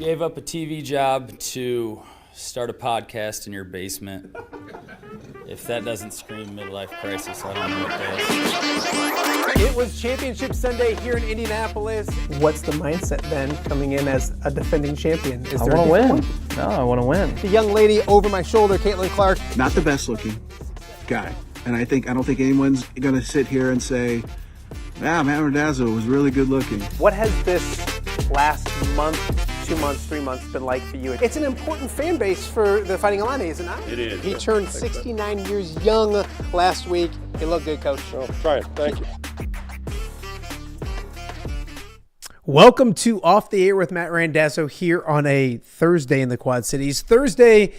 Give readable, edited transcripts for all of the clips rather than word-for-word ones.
gave up a TV job to start a podcast in your basement. If that doesn't scream midlife crisis, I don't know what does. It was Championship Sunday here in Indianapolis. What's the mindset then coming in as a defending champion? I want to win. No, I want to win. The young lady over my shoulder, Caitlin Clark. Not the best looking guy. And I don't think anyone's going to sit here and say, Matt Randazzo was really good looking. What has this last month, 2 months, 3 months been like for you? It's an important fan base for the Fighting Illini, is it not? It is. He turned 69 years young last week. You look good, Coach. Oh, try it. Thank you. Welcome to Off the Air with Matt Randazzo here on a Thursday in the Quad Cities. Thursday,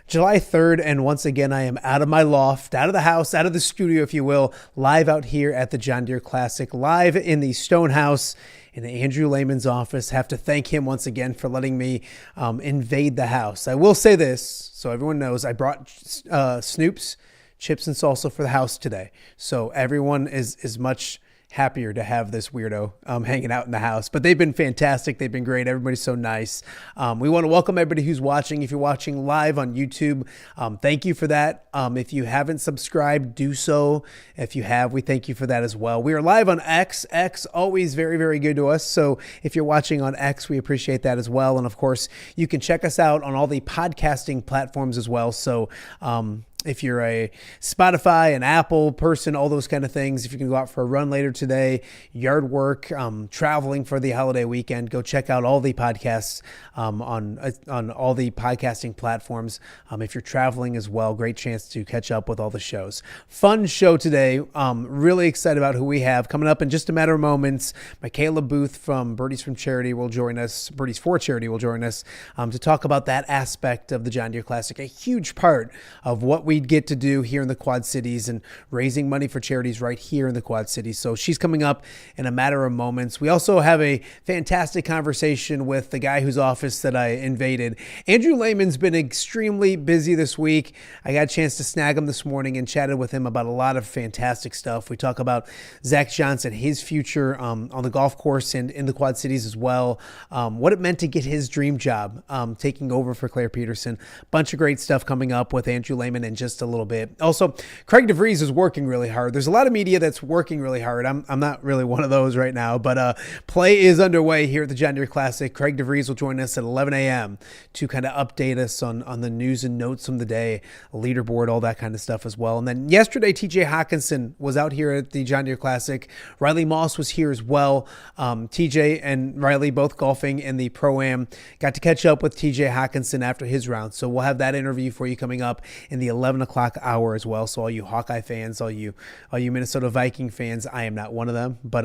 July 3rd, and once again, I am out of my loft, out of the house, out of the studio, if you will, live out here at the John Deere Classic, live in the Stone House in Andrew Lehman's office. Have to thank him once again for letting me invade the house. I will say this, so everyone knows, I brought Snoop's chips and salsa for the house today. So everyone is much happier to have this weirdo hanging out in the house. But they've been fantastic. They've been great. Everybody's so nice. We want to welcome everybody who's watching. If you're watching live on YouTube, thank you for that. If you haven't subscribed, do so. If you have, we thank you for that as well. We are live on X. X, always very, very good to us. So if you're watching on X, we appreciate that as well. And of course, you can check us out on all the podcasting platforms as well. So, if you're a Spotify, an Apple person, all those kind of things, if you can go out for a run later today, yard work, traveling for the holiday weekend, go check out all the podcasts on all the podcasting platforms. If you're traveling as well, great chance to catch up with all the shows. Fun show today. Really excited about who we have coming up in just a matter of moments. Micaela Booth from Birdies for Charity will join us to talk about that aspect of the John Deere Classic, a huge part of what we get to do here in the Quad Cities and raising money for charities right here in the Quad Cities. So she's coming up in a matter of moments. We also have a fantastic conversation with the guy whose office that I invaded. Andrew Lehman's been extremely busy this week. I got a chance to snag him this morning and chatted with him about a lot of fantastic stuff. We talk about Zach Johnson, his future on the golf course and in the Quad Cities as well. What it meant to get his dream job, taking over for Claire Peterson. Bunch of great stuff coming up with Andrew Lehman and just a little bit. Also, Craig DeVrieze is working really hard. There's a lot of media that's working really hard. I'm not really one of those right now, but play is underway here at the John Deere Classic. Craig DeVrieze will join us at 11 a.m. to kind of update us on the news and notes from the day, leaderboard, all that kind of stuff as well. And then yesterday, TJ Hockenson was out here at the John Deere Classic. Riley Moss was here as well. TJ and Riley both golfing in the Pro-Am. Got to catch up with TJ Hockenson after his round. So we'll have that interview for you coming up in the 11 o'clock hour as well. So all you Hawkeye fans, all you Minnesota Viking fans, I am not one of them, but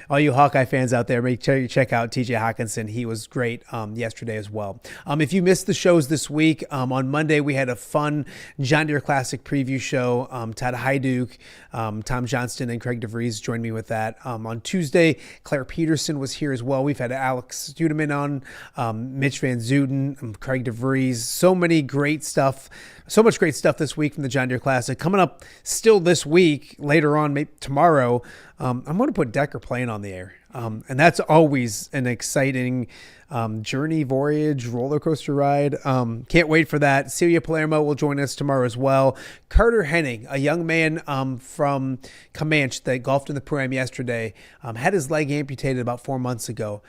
all you Hawkeye fans out there, make sure you check out TJ Hockenson. He was great yesterday as well. If you missed the shows this week, on Monday we had a fun John Deere Classic preview show. Todd Hyduke, Tom Johnston, and Craig DeVrieze joined me with that. On Tuesday, Claire Peterson was here as well. We've had Alex Studeman on, Mitch Van Zuten, Craig DeVrieze. So much great stuff this week from the John Deere Classic. Coming up still this week, later on, maybe tomorrow, I'm going to put Decker playing on the air. And that's always an exciting journey, voyage, roller coaster ride. Can't wait for that. Celia Palermo will join us tomorrow as well. Carter Henning, a young man from Comanche that golfed in the Pro-Am yesterday, had his leg amputated about 4 months ago.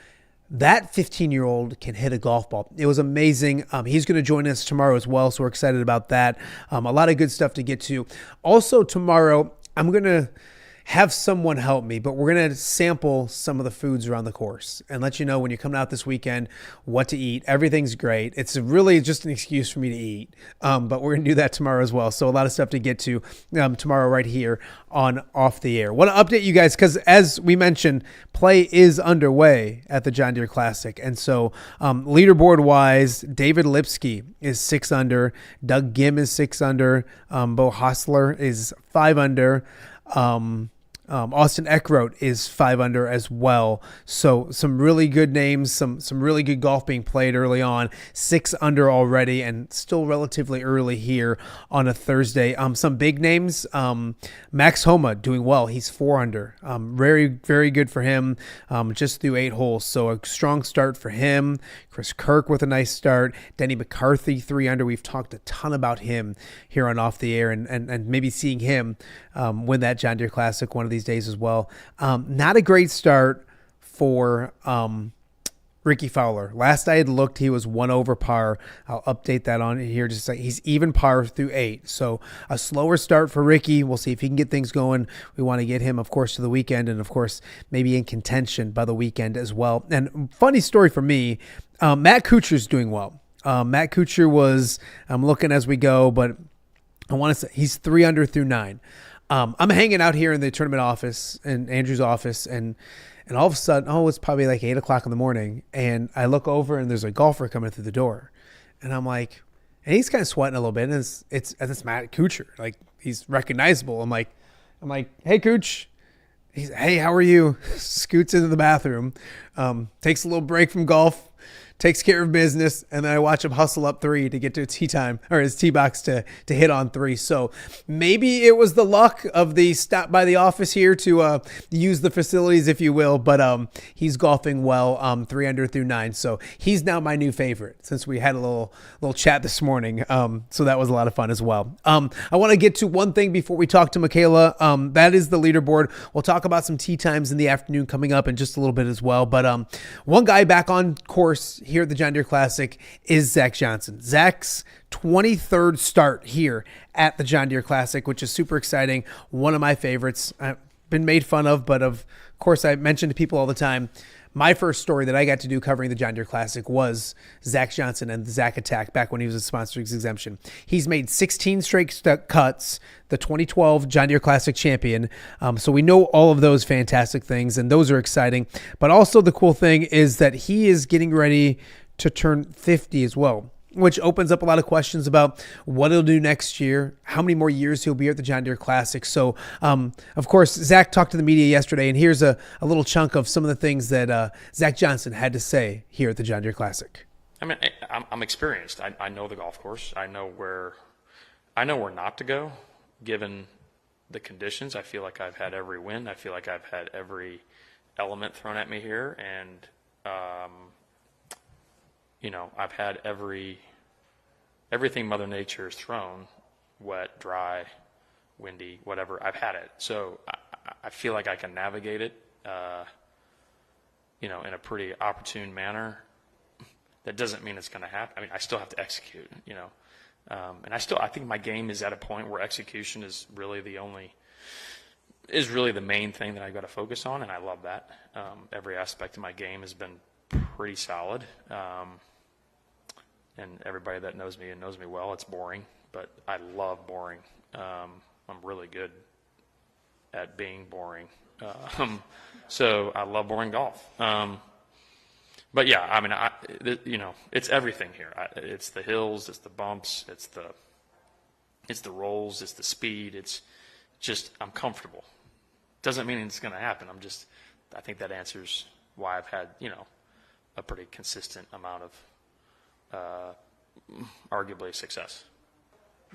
That 15-year-old can hit a golf ball. It was amazing. He's going to join us tomorrow as well, so we're excited about that. A lot of good stuff to get to. Also tomorrow, I'm going to have someone help me, but we're going to sample some of the foods around the course and let you know when you're coming out this weekend what to eat. Everything's great. It's really just an excuse for me to eat, but we're going to do that tomorrow as well. So a lot of stuff to get to tomorrow right here on Off the Air. Want to update you guys because, as we mentioned, play is underway at the John Deere Classic. And so leaderboard-wise, David Lipsky is 6 under. Doug Gim is 6 under. Bo Hostler is 5 under. Austin Eckroat is 5 under as well. So some really good names, some really good golf being played early on. 6 under already, and still relatively early here on a Thursday. Some big names. Max Homa doing well. He's 4 under. Very, very good for him. Just through 8 holes. So a strong start for him. Chris Kirk with a nice start. Denny McCarthy 3 under. We've talked a ton about him here on Off the Air, and maybe seeing him win that John Deere Classic one of these days as well. Not a great start for Ricky Fowler. Last I had looked, he was 1 over par. I'll update that on here. Just like he's even par through 8. So a slower start for Ricky. We'll see if he can get things going. We want to get him, of course, to the weekend, and of course, maybe in contention by the weekend as well. And funny story for me, Matt Kuchar's doing well. Matt Kuchar was, I'm looking as we go, but I want to say he's 3 under through 9. I'm hanging out here in the tournament office, in Andrew's office, and all of a sudden, it's probably like 8 o'clock in the morning, and I look over and there's a golfer coming through the door, and I'm like, and he's kind of sweating a little bit, and it's Matt Kuchar, like he's recognizable. I'm like, hey Kuch, he's, hey, how are you? Scoots into the bathroom, takes a little break from golf, takes care of business, and then I watch him hustle up 3 to get to a tee time, or his tee box to hit on 3. So maybe it was the luck of the stop by the office here to use the facilities, if you will, but he's golfing well, 3 under through 9. So he's now my new favorite since we had a little chat this morning. So that was a lot of fun as well. I want to get to one thing before we talk to Micaela. That is the leaderboard. We'll talk about some tee times in the afternoon coming up in just a little bit as well. But one guy back on course here at the John Deere Classic is Zach Johnson. Zach's 23rd start here at the John Deere Classic, which is super exciting. One of my favorites. I've been made fun of, but of course I mention to people all the time, my first story that I got to do covering the John Deere Classic was Zach Johnson and the Zach Attack back when he was a sponsor's exemption. He's made 16 straight cuts, the 2012 John Deere Classic champion. So we know all of those fantastic things, and those are exciting. But also the cool thing is that he is getting ready to turn 50 as well, which opens up a lot of questions about what he'll do next year, how many more years he'll be at the John Deere Classic. So, of course, Zach talked to the media yesterday, and here's a little chunk of some of the things that Zach Johnson had to say here at the John Deere Classic. I mean, I'm experienced. I know the golf course. I know where not to go, given the conditions. I feel like I've had every win. I feel like I've had every element thrown at me here, and I've had everything Mother Nature has thrown, wet, dry, windy, whatever. I've had it, so I feel like I can navigate it, in a pretty opportune manner. That doesn't mean it's going to happen. I mean, I still have to execute, and I think my game is at a point where execution is really the main thing that I got to focus on, and I love that. Every aspect of my game has been pretty solid. And everybody that knows me and knows me well, it's boring, but I love boring. I'm really good at being boring. So I love boring golf. But yeah, I mean, it's everything here. It's the hills, it's the bumps, it's the rolls, it's the speed. It's just, I'm comfortable. Doesn't mean it's going to happen. I think that answers why I've had, a pretty consistent amount of arguably success.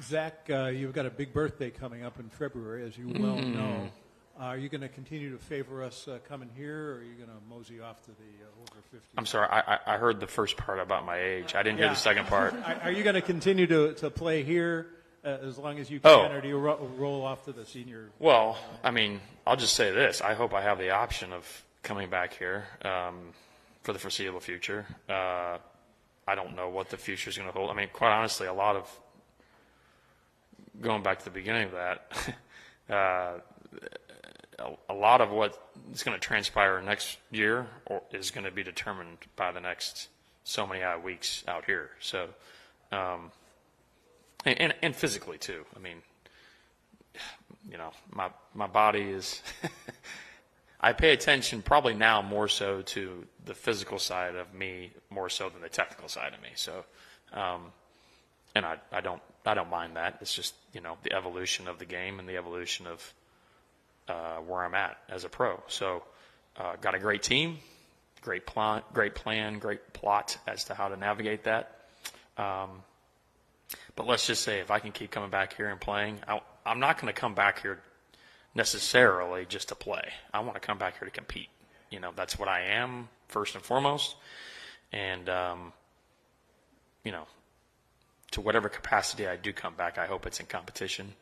Zach, you've got a big birthday coming up in February, as you well know. Are you going to continue to favor us coming here, or are you going to mosey off to the over 50? I'm sorry, I heard the first part about my age. I didn't hear the second part. Are you going to continue to play here as long as you can, or do you roll off to the senior? Well, I mean, I'll just say this. I hope I have the option of coming back here for the foreseeable future. I don't know what the future is going to hold. I mean, quite honestly, going back to the beginning of that, a lot of what is going to transpire next year is going to be determined by the next so many weeks out here. So, and physically too. I mean, my body is. I pay attention probably now more so to the physical side of me more so than the technical side of me. So, and I don't mind that. It's just, the evolution of the game and the evolution of where I'm at as a pro. So got a great team, great plan, great plot as to how to navigate that. But let's just say if I can keep coming back here and playing, I'm not going to come back here necessarily just to play. I want to come back here to compete. That's what I am first and foremost. And, to whatever capacity I do come back, I hope it's in competition.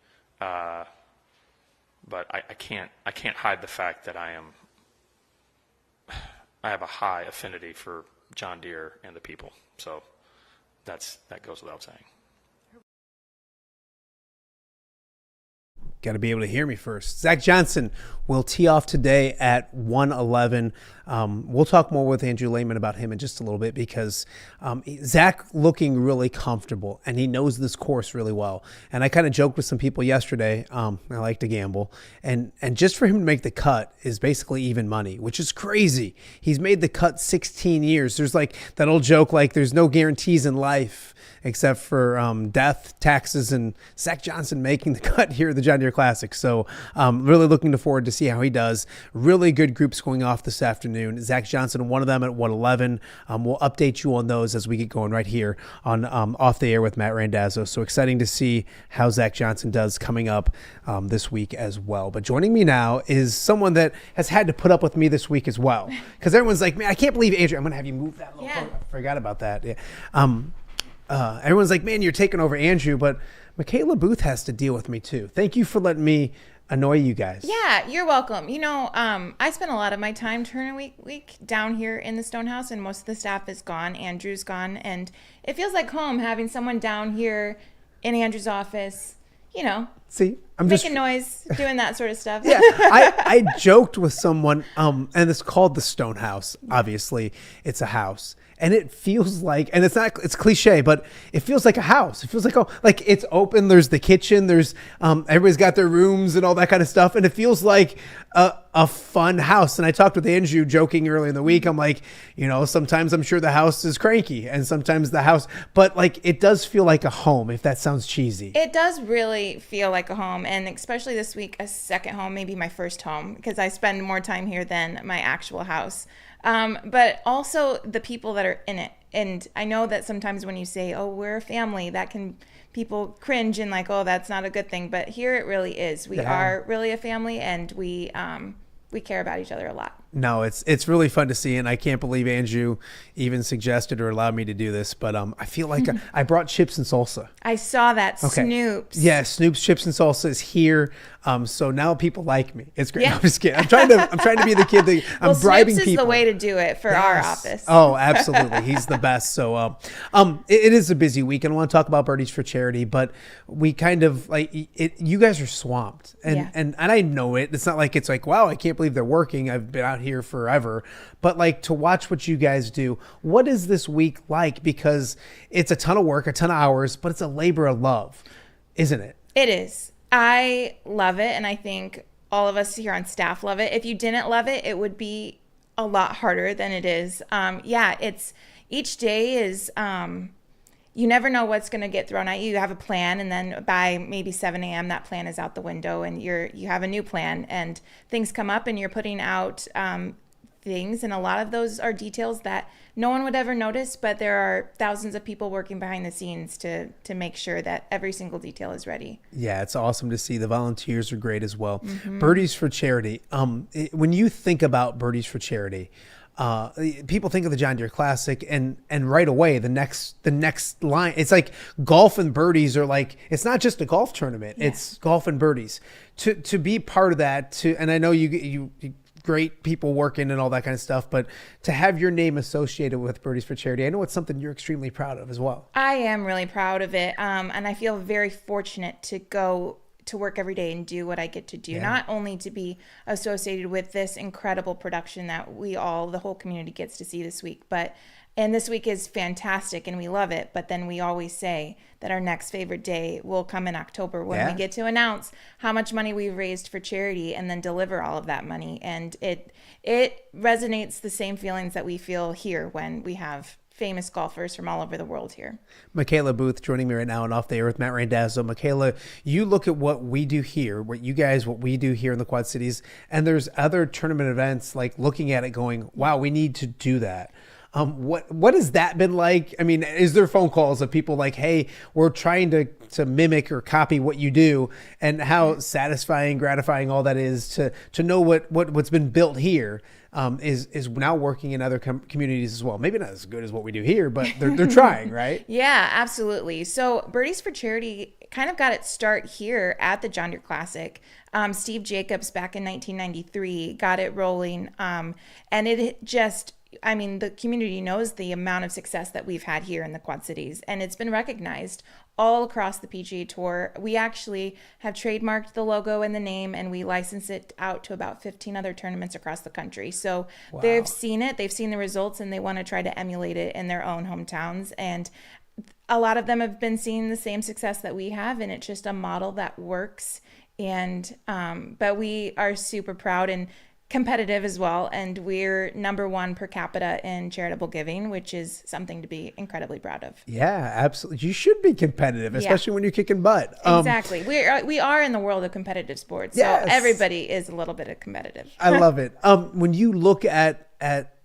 But I can't hide the fact that I have a high affinity for John Deere and the people. So that goes without saying. Got to be able to hear me first. Zach Johnson will tee off today at 1:11. We'll talk more with Andrew Lehman about him in just a little bit because Zach looking really comfortable and he knows this course really well. And I kind of joked with some people yesterday. I like to gamble, and just for him to make the cut is basically even money, which is crazy. He's made the cut 16 years. There's like that old joke, like there's no guarantees in life except for death, taxes, and Zach Johnson making the cut here at the John Deere Classic. So really looking forward to see how he does. Really good groups going off this afternoon. Zach Johnson, one of them at 1:11. We'll update you on those as we get going right here on Off the Air with Matt Randazzo. So exciting to see how Zach Johnson does coming up this week as well. But joining me now is someone that has had to put up with me this week as well. Because everyone's like, man, I can't believe Andrew. I'm going to have you move that little photo. I forgot about that. Yeah. Everyone's like, man, you're taking over Andrew, but Micaela Booth has to deal with me too. Thank you for letting me annoy you guys. Yeah, you're welcome. I spend a lot of my time tournament week down here in the Stonehouse, and most of the staff is gone. Andrew's gone, and it feels like home having someone down here in Andrew's office, See, I'm making noise, doing that sort of stuff. Yeah, I joked with someone, and it's called the Stonehouse. Obviously, it's a house. And it feels like, and it's cliche, but it feels like a house. It feels like it's open. There's the kitchen. There's everybody's got their rooms and all that kind of stuff. And it feels like a fun house. And I talked with Andrew joking earlier in the week. I'm like, sometimes I'm sure the house is cranky and sometimes the house, but like it does feel like a home, if that sounds cheesy. It does really feel like a home. And especially this week, a second home, maybe my first home, because I spend more time here than my actual house. But also the people that are in it. And I know that sometimes when you say, oh, we're a family, that can people cringe and like, oh, that's not a good thing. But here it really is. We are really a family, and we care about each other a lot. No, it's really fun to see, and I can't believe Andrew even suggested or allowed me to do this, but I feel like I brought chips and salsa. I saw that. Okay. Snoop's. Yeah, Snoop's Chips and Salsa is here. So now people like me. It's great. Yeah. No, I'm just kidding. I'm trying to be the kid that I'm bribing Snoop's people. is the way to do it for our office. Oh, absolutely. He's the best. So it is a busy week, and I want to talk about Birdies for Charity, but we kind of like it. You guys are swamped, and I know it. It's not like it's like, wow, I can't believe they're working. I've been out here forever, but like to watch what you guys do. What is this week like? Because it's a ton of work, a ton of hours, but it's a labor of love, isn't it? It is. I love it, and I think all of us here on staff love it. If you didn't love it, it would be a lot harder than it is. It's each day is you never know what's going to get thrown at you. You have a plan, and then by maybe 7 a.m. that plan is out the window, and you have a new plan, and things come up, and you're putting out things, and a lot of those are details that no one would ever notice, but there are thousands of people working behind the scenes to make sure that every single detail is ready. Yeah, it's awesome to see. The volunteers are great as well. Mm-hmm. Birdies for Charity. When you think about Birdies for Charity, people think of the John Deere Classic, and right away the next line, it's like golf and birdies are like, it's not just a golf tournament, it's golf and birdies. To be part of that, and I know you great people working and all that kind of stuff, but to have your name associated with Birdies for Charity, I know it's something you're extremely proud of as well. I am really proud of it, and I feel very fortunate to go to work every day and do what I get to do, not only to be associated with this incredible production that the whole community gets to see this week, and this week is fantastic and we love it, but then we always say that our next favorite day will come in October when we get to announce how much money we've raised for charity and then deliver all of that money. And it resonates the same feelings that we feel here when we have famous golfers from all over the world here. Micaela Booth joining me right now and Off the Air with Matt Randazzo. Micaela, you look at what we do here, what we do here in the Quad Cities, and there's other tournament events, like looking at it going, wow, we need to do that. What has that been like? I mean, is there phone calls of people like, hey, we're trying to mimic or copy what you do, and how satisfying, gratifying all that is to know what's been built here is now working in other communities as well. Maybe not as good as what we do here, but they're trying, right? Yeah, absolutely. So Birdies for Charity kind of got its start here at the John Deere Classic. Steve Jacobs back in 1993 got it rolling, and it just, I mean, the community knows the amount of success that we've had here in the Quad Cities, and it's been recognized all across the PGA Tour. We actually have trademarked the logo and the name, and we license it out to about 15 other tournaments across the country. So They've seen it, they've seen the results, and they want to try to emulate it in their own hometowns. And a lot of them have been seeing the same success that we have, and it's just a model that works. And but we are super proud and competitive as well, and we're #1 per capita in charitable giving, which is something to be incredibly proud of. Yeah, absolutely. You should be competitive, especially when you're kicking butt. Exactly. We are in the world of competitive sports, so everybody is a little bit of competitive. I love it. When you look at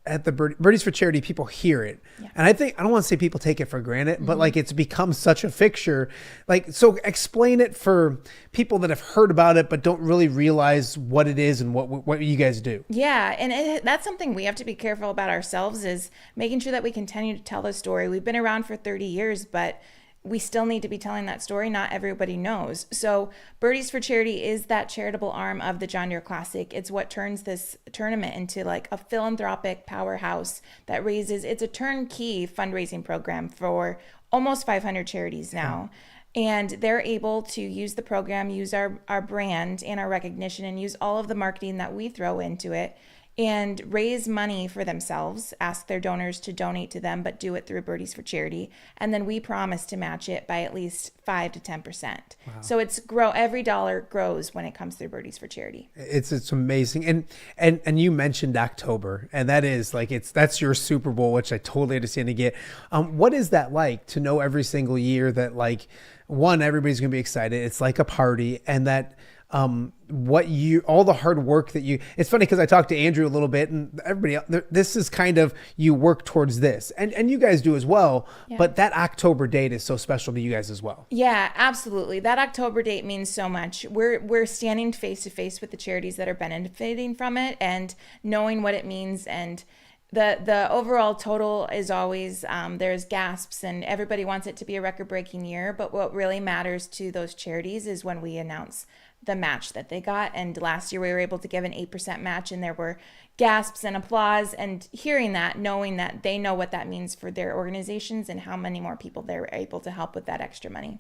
the Birdies for Charity, people hear it. Yeah. And I don't want to say people take it for granted, but like it's become such a fixture. Like, so explain it for people that have heard about it, but don't really realize what it is and what you guys do. Yeah. And that's something we have to be careful about ourselves, is making sure that we continue to tell the story. We've been around for 30 years, but we still need to be telling that story. Not everybody knows. So Birdies for Charity is that charitable arm of the John Deere Classic. It's what turns this tournament into like a philanthropic powerhouse that raises, it's a turnkey fundraising program for almost 500 charities now. And they're able to use the program, use our brand and our recognition, and use all of the marketing that we throw into it, and raise money for themselves, ask their donors to donate to them, but do it through Birdies for Charity. And then we promise to match it by at least 5 to 10%. Wow. So every dollar grows when it comes through Birdies for Charity. It's amazing. And you mentioned October, and that is like, that's your Super Bowl, which I totally understand to get. What is that like to know every single year that, like, one, everybody's going to be excited. It's like a party, and that, all the hard work that it's funny because I talked to Andrew a little bit, and everybody else, this is kind of, you work towards this, and you guys do as well. Yeah. But that October date is so special to you guys as well. Yeah, absolutely. That October date means so much. We're standing face to face with the charities that are benefiting from it, and knowing what it means. And the overall total is always, there's gasps, and everybody wants it to be a record-breaking year. But what really matters to those charities is when we announce the match that they got. And last year we were able to give an 8% match, and there were gasps and applause, and hearing that, knowing that they know what that means for their organizations and how many more people they're able to help with that extra money.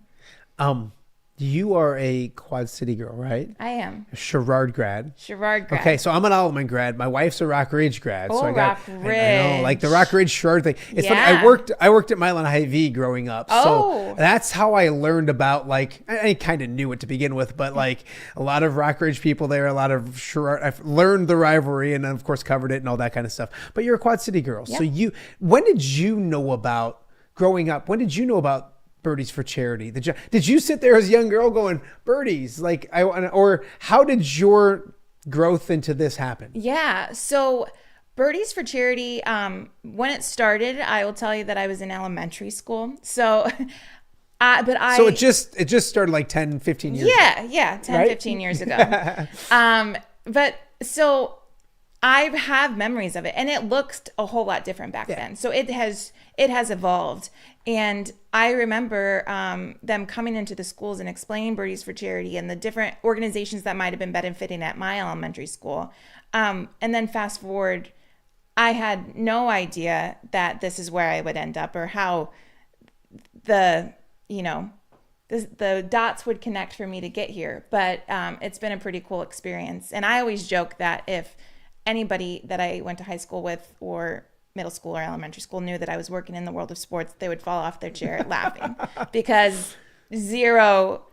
You are a Quad City girl, right? I am. A Sherrard grad. Sherrard grad. Okay, so I'm an Alleman grad. My wife's a Rock Ridge grad. Oh, so Rock Ridge. I know, like the Rock Ridge Sherrard thing. It's funny. I worked at Milan Hy-Vee growing up. So that's how I learned about, like, I kind of knew it to begin with, but like a lot of Rock Ridge people there, a lot of Sherrard. I've learned the rivalry, and then of course covered it and all that kind of stuff. But you're a Quad City girl. Yep. So when did you know about, growing up, when did you know about Birdies for Charity? Did you sit there as a young girl going, Birdies, like, or how did your growth into this happen? Yeah. So Birdies for Charity, when it started, I will tell you that I was in elementary school. So, So it just started like 10, 15 years ago. Yeah. 10, right? 15 years ago. But so I have memories of it, and it looked a whole lot different back then. So it has evolved. And I remember them coming into the schools and explaining Birdies for Charity and the different organizations that might have been benefiting at my elementary school. And then fast forward, I had no idea that this is where I would end up, or how the dots would connect for me to get here. But it's been a pretty cool experience. And I always joke that if anybody that I went to high school with, or middle school or elementary school, knew that I was working in the world of sports, they would fall off their chair laughing, because zero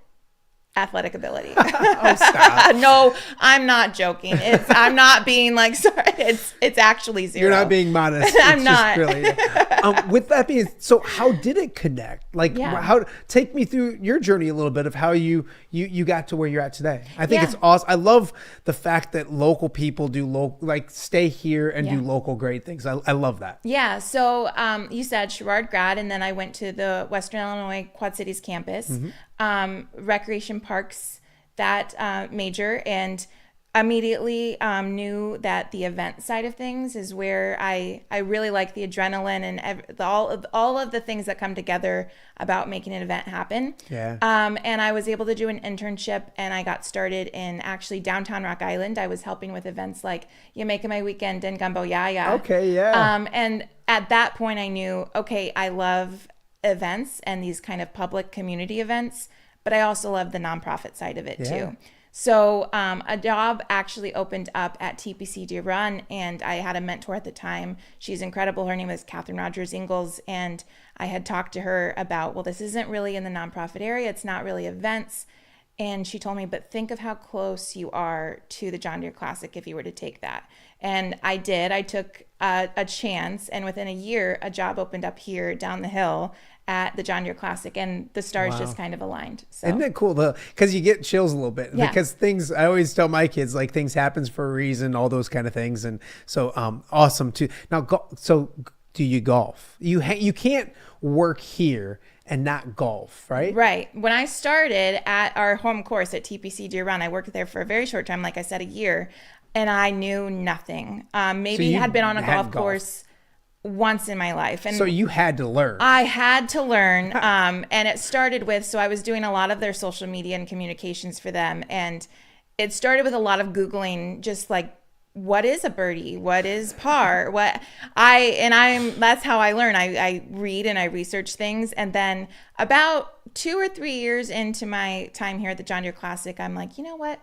athletic ability. Oh, stop. No, I'm not joking. I'm not being like, sorry. It's actually 0. You're not being modest. I'm It's not. Just really, with that being, so how did it connect? Like, Yeah. take me through your journey a little bit of how you got to where you're at today. I think Yeah. it's awesome. I love the fact that local people do stay here and do local great things. I love that. Yeah. So you said Sherrard grad, and then I went to the Western Illinois Quad Cities campus, recreation parks, that major, and immediately knew that the event side of things is where I really like the adrenaline and all of the things that come together about making an event happen. Yeah. And I was able to do an internship, and I got started in actually downtown Rock Island. I was helping with events like You Making My Weekend and Gumbo Yeah. Okay, yeah. And at that point I knew, okay, I love events and these kind of public community events, but I also love the nonprofit side of it too. So a job actually opened up at TPC Deer Run, and I had a mentor at the time. She's incredible. Her name is Catherine Rogers Ingalls, and I had talked to her about, well, this isn't really in the nonprofit area. It's not really events. And she told me, but think of how close you are to the John Deere Classic if you were to take that. And I did. I took a chance, and within a year, a job opened up here down the hill at the John Deere Classic, and the stars just kind of aligned. So. Isn't it cool though? Because you get chills a little bit. Yeah. Because things, I always tell my kids, like, things happens for a reason, all those kind of things. And so awesome too. Now, so do you golf? You can't work here and not golf, right? Right. When I started at our home course at TPC Deer Run, I worked there for a very short time, like I said, a year, and I knew nothing. Maybe you had been on a had golf course once in my life. And So you had to learn. I had to learn. And it started with, so I was doing a lot of their social media and communications for them. And it started with a lot of Googling, just like, what is a birdie? What is par? That's how I learn. I read and I research things. And then about 2 or 3 years into my time here at the John Deere Classic, I'm like, you know what?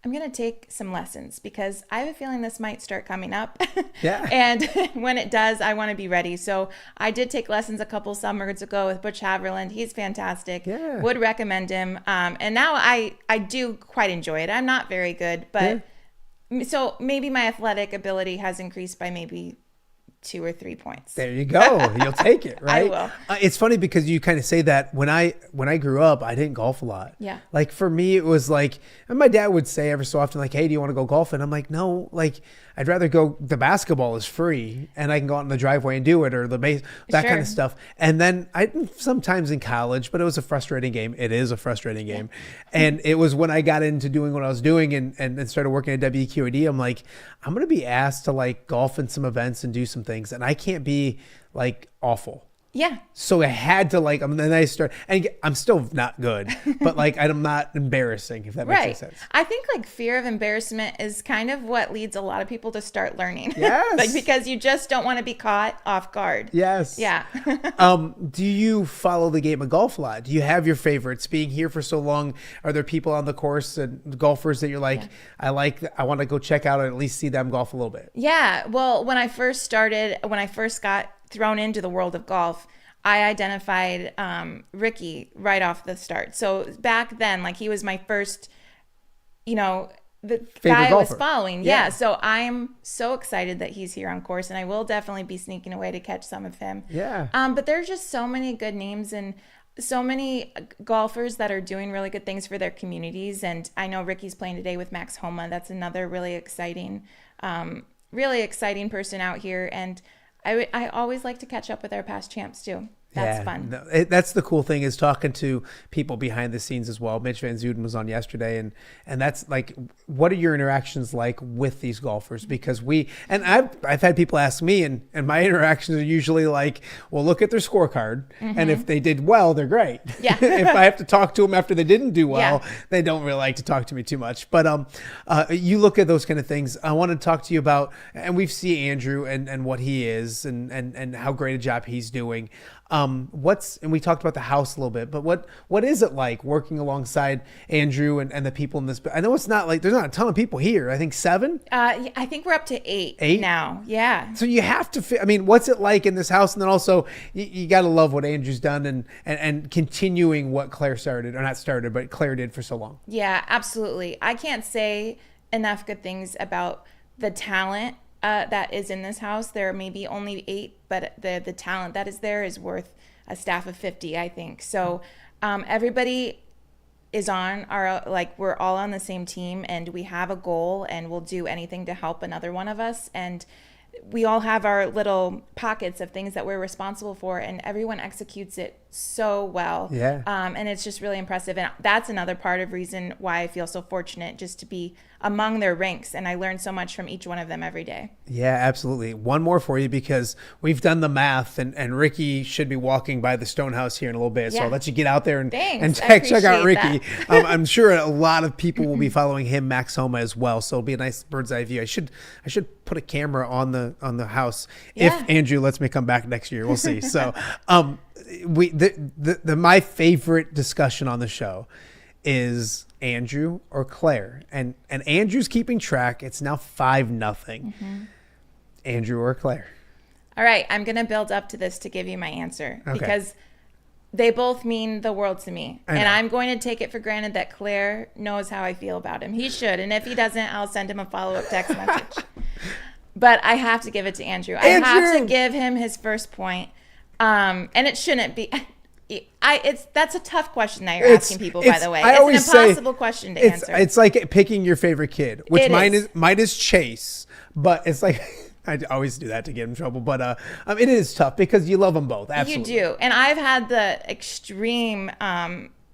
I'm going to take some lessons because I have a feeling this might start coming up. Yeah. And when it does, I want to be ready. So I did take lessons a couple summers ago with Butch Haverland. He's fantastic. Yeah. Would recommend him. And now I do quite enjoy it. I'm not very good, but so maybe my athletic ability has increased by maybe 2 or 3 points. There you go. You'll take it, right? I will. It's funny because you kind of say that when I grew up, I didn't golf a lot. Yeah. Like for me, it was like, and my dad would say every so often, like, hey, do you want to go golfing? I'm like, no, like I'd rather go, the basketball is free and I can go out in the driveway and do it, or that kind Sure. of stuff. And then sometimes in college, but it was a frustrating game. It is a frustrating game. And it was when I got into doing what I was doing and started working at WQAD, I'm like, I'm going to be asked to like golf in some events and do some things, and I can't be like awful. Yeah. So I had to like, and then I start, and I'm still not good, but like I'm not embarrassing, if that makes any sense. I think like fear of embarrassment is kind of what leads a lot of people to start learning. Yes. Like because you just don't want to be caught off guard. Yes. Yeah. Do you follow the game of golf a lot? Do you have your favorites? Being here for so long, are there people on the course and golfers that you're like, I want to go check out or at least see them golf a little bit? Yeah. Well, when I first got thrown into the world of golf, I identified Ricky right off the start. So back then, like he was my first, the guy I was following. Yeah. So I'm so excited that he's here on course, and I will definitely be sneaking away to catch some of him. Yeah. But there's just so many good names and so many golfers that are doing really good things for their communities. And I know Ricky's playing today with Max Homa. That's another really exciting person out here. And I always like to catch up with our past champs too. That's fun. No, that's the cool thing, is talking to people behind the scenes as well. Mitch Van Zuden was on yesterday, and that's like, what are your interactions like with these golfers? Because I've had people ask me, and my interactions are usually like, well, look at their scorecard, and if they did well, they're great. Yeah. If I have to talk to them after they didn't do well, Yeah. they don't really like to talk to me too much. But you look at those kind of things. I want to talk to you about, and we've seen Andrew and what he is, and how great a job he's doing. and we talked about the house a little bit, but what is it like working alongside Andrew and the people in this? I know it's not like there's not a ton of people here. I think 7. I think we're up to 8 now. Yeah. So you have to. I mean, what's it like in this house? And then also, you got to love what Andrew's done and continuing what Claire started, or not started, but Claire did for so long. Yeah, absolutely. I can't say enough good things about the talent that is in this house. There may be only 8, but the talent that is there is worth a staff of 50, I think. So everybody is on we're all on the same team, and we have a goal, and we'll do anything to help another one of us. And we all have our little pockets of things that we're responsible for, and everyone executes it so well. Yeah. And it's just really impressive. And that's another part of reason why I feel so fortunate just to be among their ranks. And I learn so much from each one of them every day. Yeah, absolutely. One more for you, because we've done the math, and Ricky should be walking by the Stonehouse here in a little bit. So I'll let you get out there and check out Ricky. I'm sure a lot of people will be following him, Max Homa, as well. So it'll be a nice bird's eye view. I should put a camera on the house if Andrew lets me come back next year. We'll see. So my favorite discussion on the show is Andrew or Claire, and Andrew's keeping track. It's now 5-0. Andrew or Claire? All right, I'm gonna build up to this to give you my answer, because they both mean the world to me, and I'm going to take it for granted that Claire knows how I feel about him. He should, and if he doesn't, I'll send him a follow-up text message. But I have to give it to Andrew. I have to give him his first point, and it shouldn't be. That's a tough question that you're asking people, by the way. It's an impossible question to answer. It's like picking your favorite kid, which mine is Chase, but it's like I always do that to get in trouble. But it is tough because you love them both. Absolutely. You do. And I've had the extreme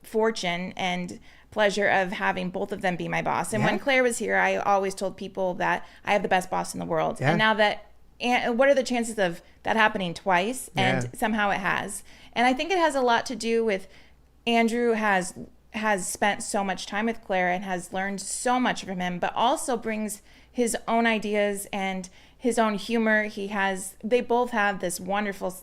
fortune and pleasure of having both of them be my boss. And when Claire was here, I always told people that I have the best boss in the world. And now that, what are the chances of that happening twice? And somehow it has. And I think it has a lot to do with Andrew has spent so much time with Claire and has learned so much from him, but also brings his own ideas and his own humor. They both have this wonderful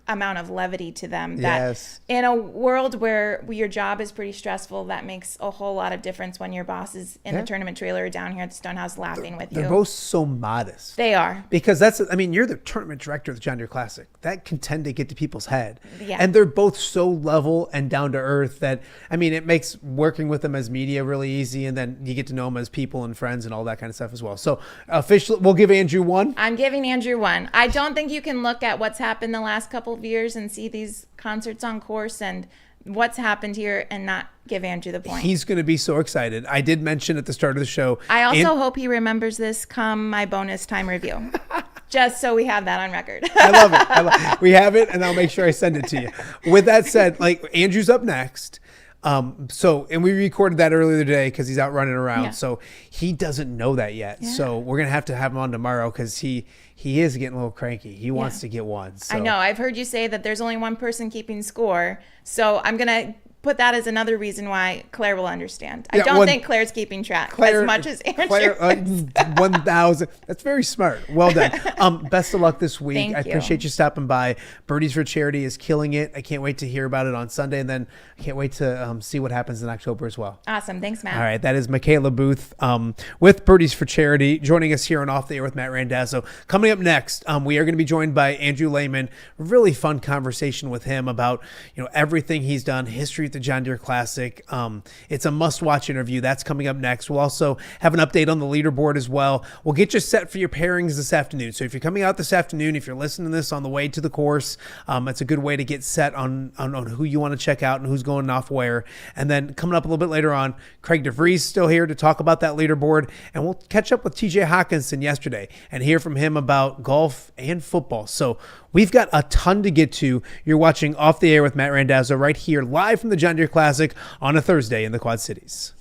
amount of levity to them that in a world where your job is pretty stressful, that makes a whole lot of difference when your boss is in the tournament trailer down here at the Stonehouse laughing with you. They're both so modest. They are. Because you're the tournament director of the John Deere Classic. That can tend to get to people's head. Yeah. And they're both so level and down to earth that, it makes working with them as media really easy, and then you get to know them as people and friends and all that kind of stuff as well. So officially, we'll give Andrew 1. I'm giving Andrew 1. I don't think you can look at what's happened the last couple of years and see these concerts on course and what's happened here and not give Andrew the point. He's going to be so excited. I did mention at the start of the show. I also hope he remembers this come my bonus time review. Just so we have that on record. I love it. We have it, and I'll make sure I send it to you. With that said, Andrew's up next. And we recorded that earlier today because he's out running around. So he doesn't know that yet. So we're going to have him on tomorrow because he is getting a little cranky. He wants to get one. So. I know. I've heard you say that there's only one person keeping score. So I'm going to put that as another reason why Claire will understand. I don't think Claire's keeping track as much as Andrew. Claire, 1,000. That's very smart. Well done. Best of luck this week. I appreciate you stopping by. Birdies for Charity is killing it. I can't wait to hear about it on Sunday, and then I can't wait to see what happens in October as well. Awesome. Thanks, Matt. All right. That is Micaela Booth with Birdies for Charity, joining us here on Off the Air with Matt Randazzo. Coming up next, we are going to be joined by Andrew Lehman. A really fun conversation with him about everything he's done, history at the John Deere Classic. It's a must-watch interview. That's coming up next. We'll also have an update on the leaderboard as well. We'll get you set for your pairings this afternoon. So if you're coming out this afternoon, if you're listening to this on the way to the course, it's a good way to get set on who you want to check out and who's going off where. And then coming up a little bit later on, Craig DeVrieze still here to talk about that leaderboard. And we'll catch up with TJ Hockenson yesterday and hear from him about golf and football. So we've got a ton to get to. You're watching Off the Air with Matt Randazzo right here live from the John Deere Classic on a Thursday in the Quad Cities.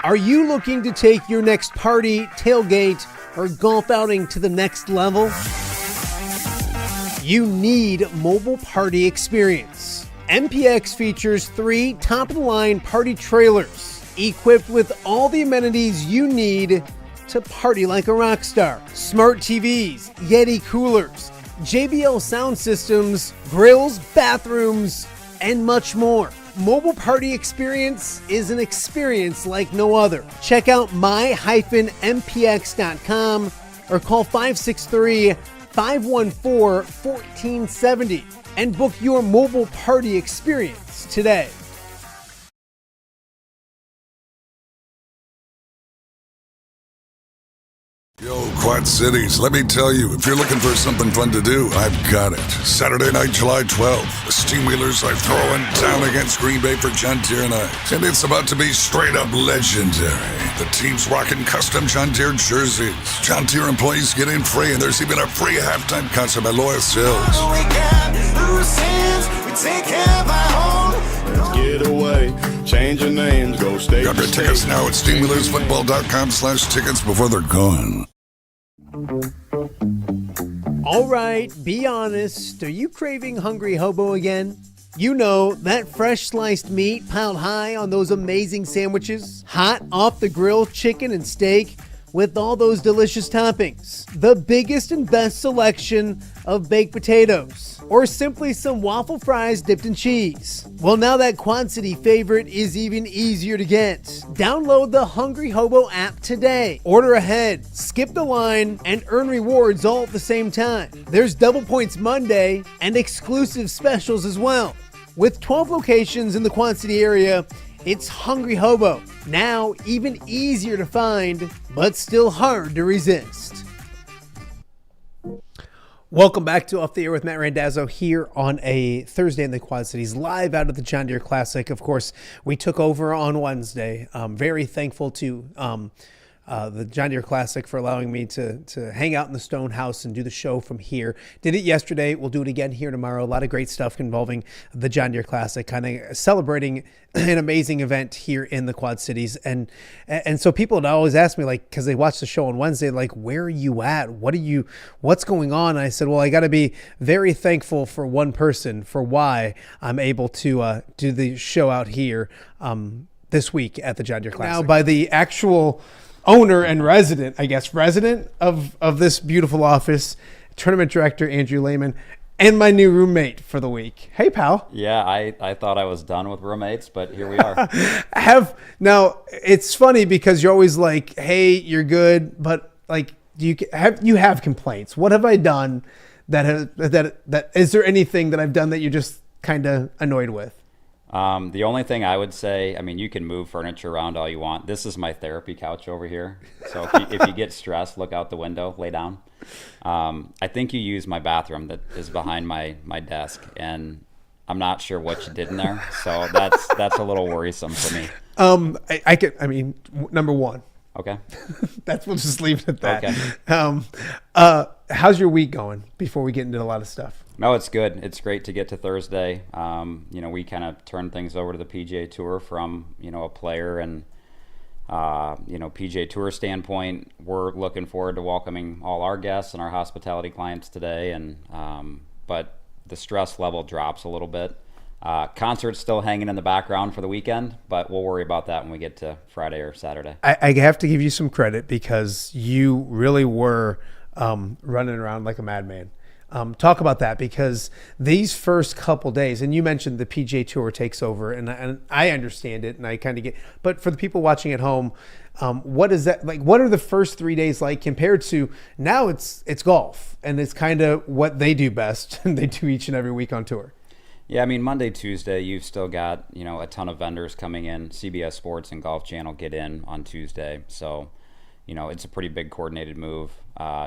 Are you looking to take your next party, tailgate, or golf outing to the next level? You need mobile party experience. MPX features 3 top-of-the-line party trailers equipped with all the amenities you need to party like a rock star. Smart TVs, Yeti coolers, JBL sound systems, grills, bathrooms, and much more. Mobile Party Experience is an experience like no other. Check out my-mpx.com or call 563-514-1470 and book your mobile party experience today. Yo, Quad Cities, let me tell you, if you're looking for something fun to do, I've got it. Saturday night, July 12th, the Steamwheelers are throwing down against Green Bay for John Deere night. And it's about to be straight up legendary. The team's rocking custom John Deere jerseys. John Deere employees get in free, and there's even a free halftime concert by Lois Hills. Let's get away, change your names, go state. Grab your tickets now at steamwheelersfootball.com/tickets before they're gone. All right, be honest. Are you craving Hungry Hobo again? You know, that fresh sliced meat piled high on those amazing sandwiches, hot off the grill chicken and steak with all those delicious toppings, the biggest and best selection of baked potatoes, or simply some waffle fries dipped in cheese. Well, now that Quad City favorite is even easier to get. Download the Hungry Hobo app today. Order ahead, skip the line, and earn rewards all at the same time. There's Double Points Monday and exclusive specials as well. With 12 locations in the Quad City area, it's Hungry Hobo. Now even easier to find, but still hard to resist. Welcome back to Off the Air with Matt Randazzo here on a Thursday in the Quad Cities, live out of the John Deere Classic. Of course, we took over on Wednesday. I'm very thankful to the John Deere Classic for allowing me to hang out in the Stone House and do the show from here. Did it yesterday. We'll do it again here tomorrow. A lot of great stuff involving the John Deere Classic, kind of celebrating an amazing event here in the Quad Cities. And so people would always ask me, like, because they watched the show on Wednesday, like, where are you at? What's going on? And I said, well, I got to be very thankful for one person for why I'm able to do the show out here this week at the John Deere Classic. Now, by the actual owner and resident of this beautiful office, tournament director Andrew Lehman, and my new roommate for the week. Hey, pal. Yeah, I thought I was done with roommates, but here we are. Now it's funny because you're always like, "Hey, you're good," but like, you have complaints. What have I done that is there anything that I've done that you're just kind of annoyed with? The only thing I would say, I mean, you can move furniture around all you want. This is my therapy couch over here. So if you get stressed, look out the window, lay down. I think you used my bathroom that is behind my desk, and I'm not sure what you did in there. So that's a little worrisome for me. Number one. Okay. We'll just leave it at that. Okay. How's your week going before we get into a lot of stuff? No, it's good. It's great to get to Thursday. We kind of turned things over to the PGA Tour from, a player and, PGA Tour standpoint. We're looking forward to welcoming all our guests and our hospitality clients today. And but the stress level drops a little bit. Concert's still hanging in the background for the weekend, but we'll worry about that when we get to Friday or Saturday. I have to give you some credit because you really were running around like a madman. Talk about that, because these first couple days, and you mentioned the PGA Tour takes over, and I understand it, and I kind of get, but for the people watching at home, what is that like? What are the first 3 days like compared to now? It's golf, and it's kind of what they do best, and they do each and every week on tour. Yeah, I mean, Monday, Tuesday, you've still got, a ton of vendors coming in. CBS Sports and Golf Channel get in on Tuesday. So, it's a pretty big coordinated move.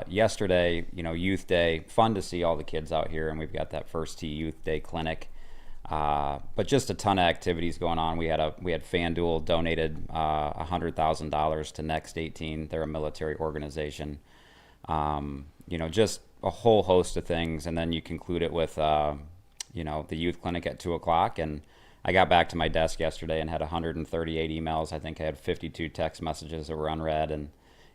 Yesterday, Youth Day, fun to see all the kids out here, and we've got that First Tee Youth Day clinic. But just a ton of activities going on. We had FanDuel donated $100,000 to Next 18. They're a military organization. Just a whole host of things, and then you conclude it with the youth clinic at 2:00. And I got back to my desk yesterday and had 138 emails. I think I had 52 text messages that were unread. And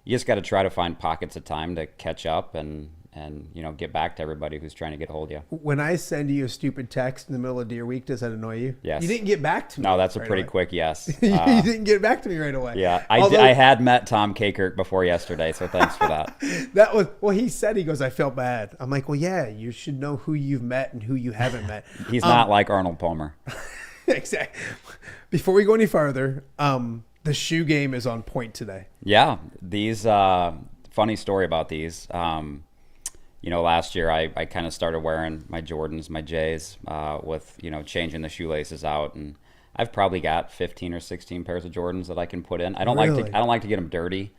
you just got to try to find pockets of time to catch up and and get back to everybody who's trying to get a hold of you. When I send you a stupid text in the middle of Deer Week, does that annoy you? Yes. You didn't get back to me. No, that's a right pretty away. quick yes. You didn't get back to me right away. Yeah, Although, I had met Tom Kakert before yesterday, so thanks for that. That was, well, he said, he goes, I felt bad. I'm like, well, yeah, you should know who you've met and who you haven't met. He's not like Arnold Palmer. Exactly. Before we go any farther, the shoe game is on point today. Yeah, these funny story about these. Last year I kind of started wearing my Jordans, my J's, with changing the shoelaces out, and I've probably got 15 or 16 pairs of Jordans that I can put in. I don't like to get them dirty,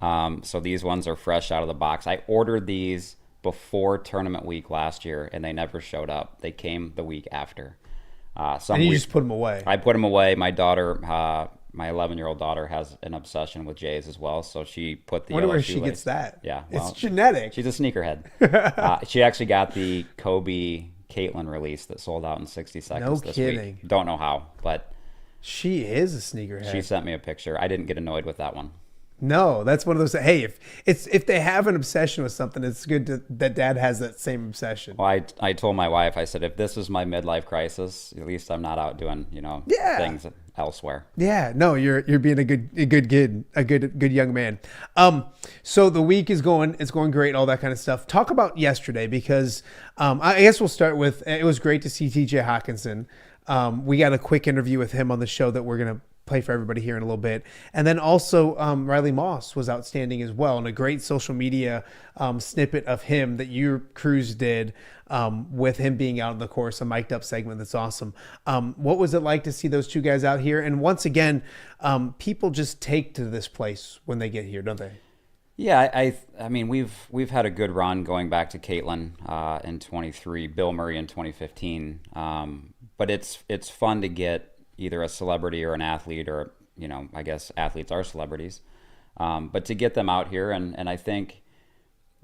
so these ones are fresh out of the box. I ordered these before tournament week last year, and they never showed up. They came the week after. And you just put them away. I put them away. My daughter, my 11-year-old daughter, has an obsession with J's as well, so she put the. I wonder yellow where she shoelace. gets that. Yeah, it's genetic. She's a sneakerhead. She actually got the Kobe Caitlin release that sold out in 60 seconds this week. Don't know how, but she is a sneakerhead. She sent me a picture. I didn't get annoyed with that one. No, that's one of those. Hey, if they have an obsession with something, it's good that Dad has that same obsession. Well, I told my wife, I said, if this is my midlife crisis, at least I'm not out doing things elsewhere. Yeah, no, you're being a good young man. So the week is going great, all that kind of stuff. Talk about yesterday, because I guess we'll start with, it was great to see TJ Hockenson. We got a quick interview with him on the show that we're gonna play for everybody here in a little bit. And then also Riley Moss was outstanding as well, and a great social media snippet of him that your crews did with him being out on the course, a mic'd up segment that's awesome. What was it like to see those two guys out here? And once again, people just take to this place when they get here, don't they? Yeah, I mean, we've had a good run going back to Caitlin in 23, Bill Murray in 2015. But it's fun to get either a celebrity or an athlete, or, I guess athletes are celebrities. But to get them out here, and I think,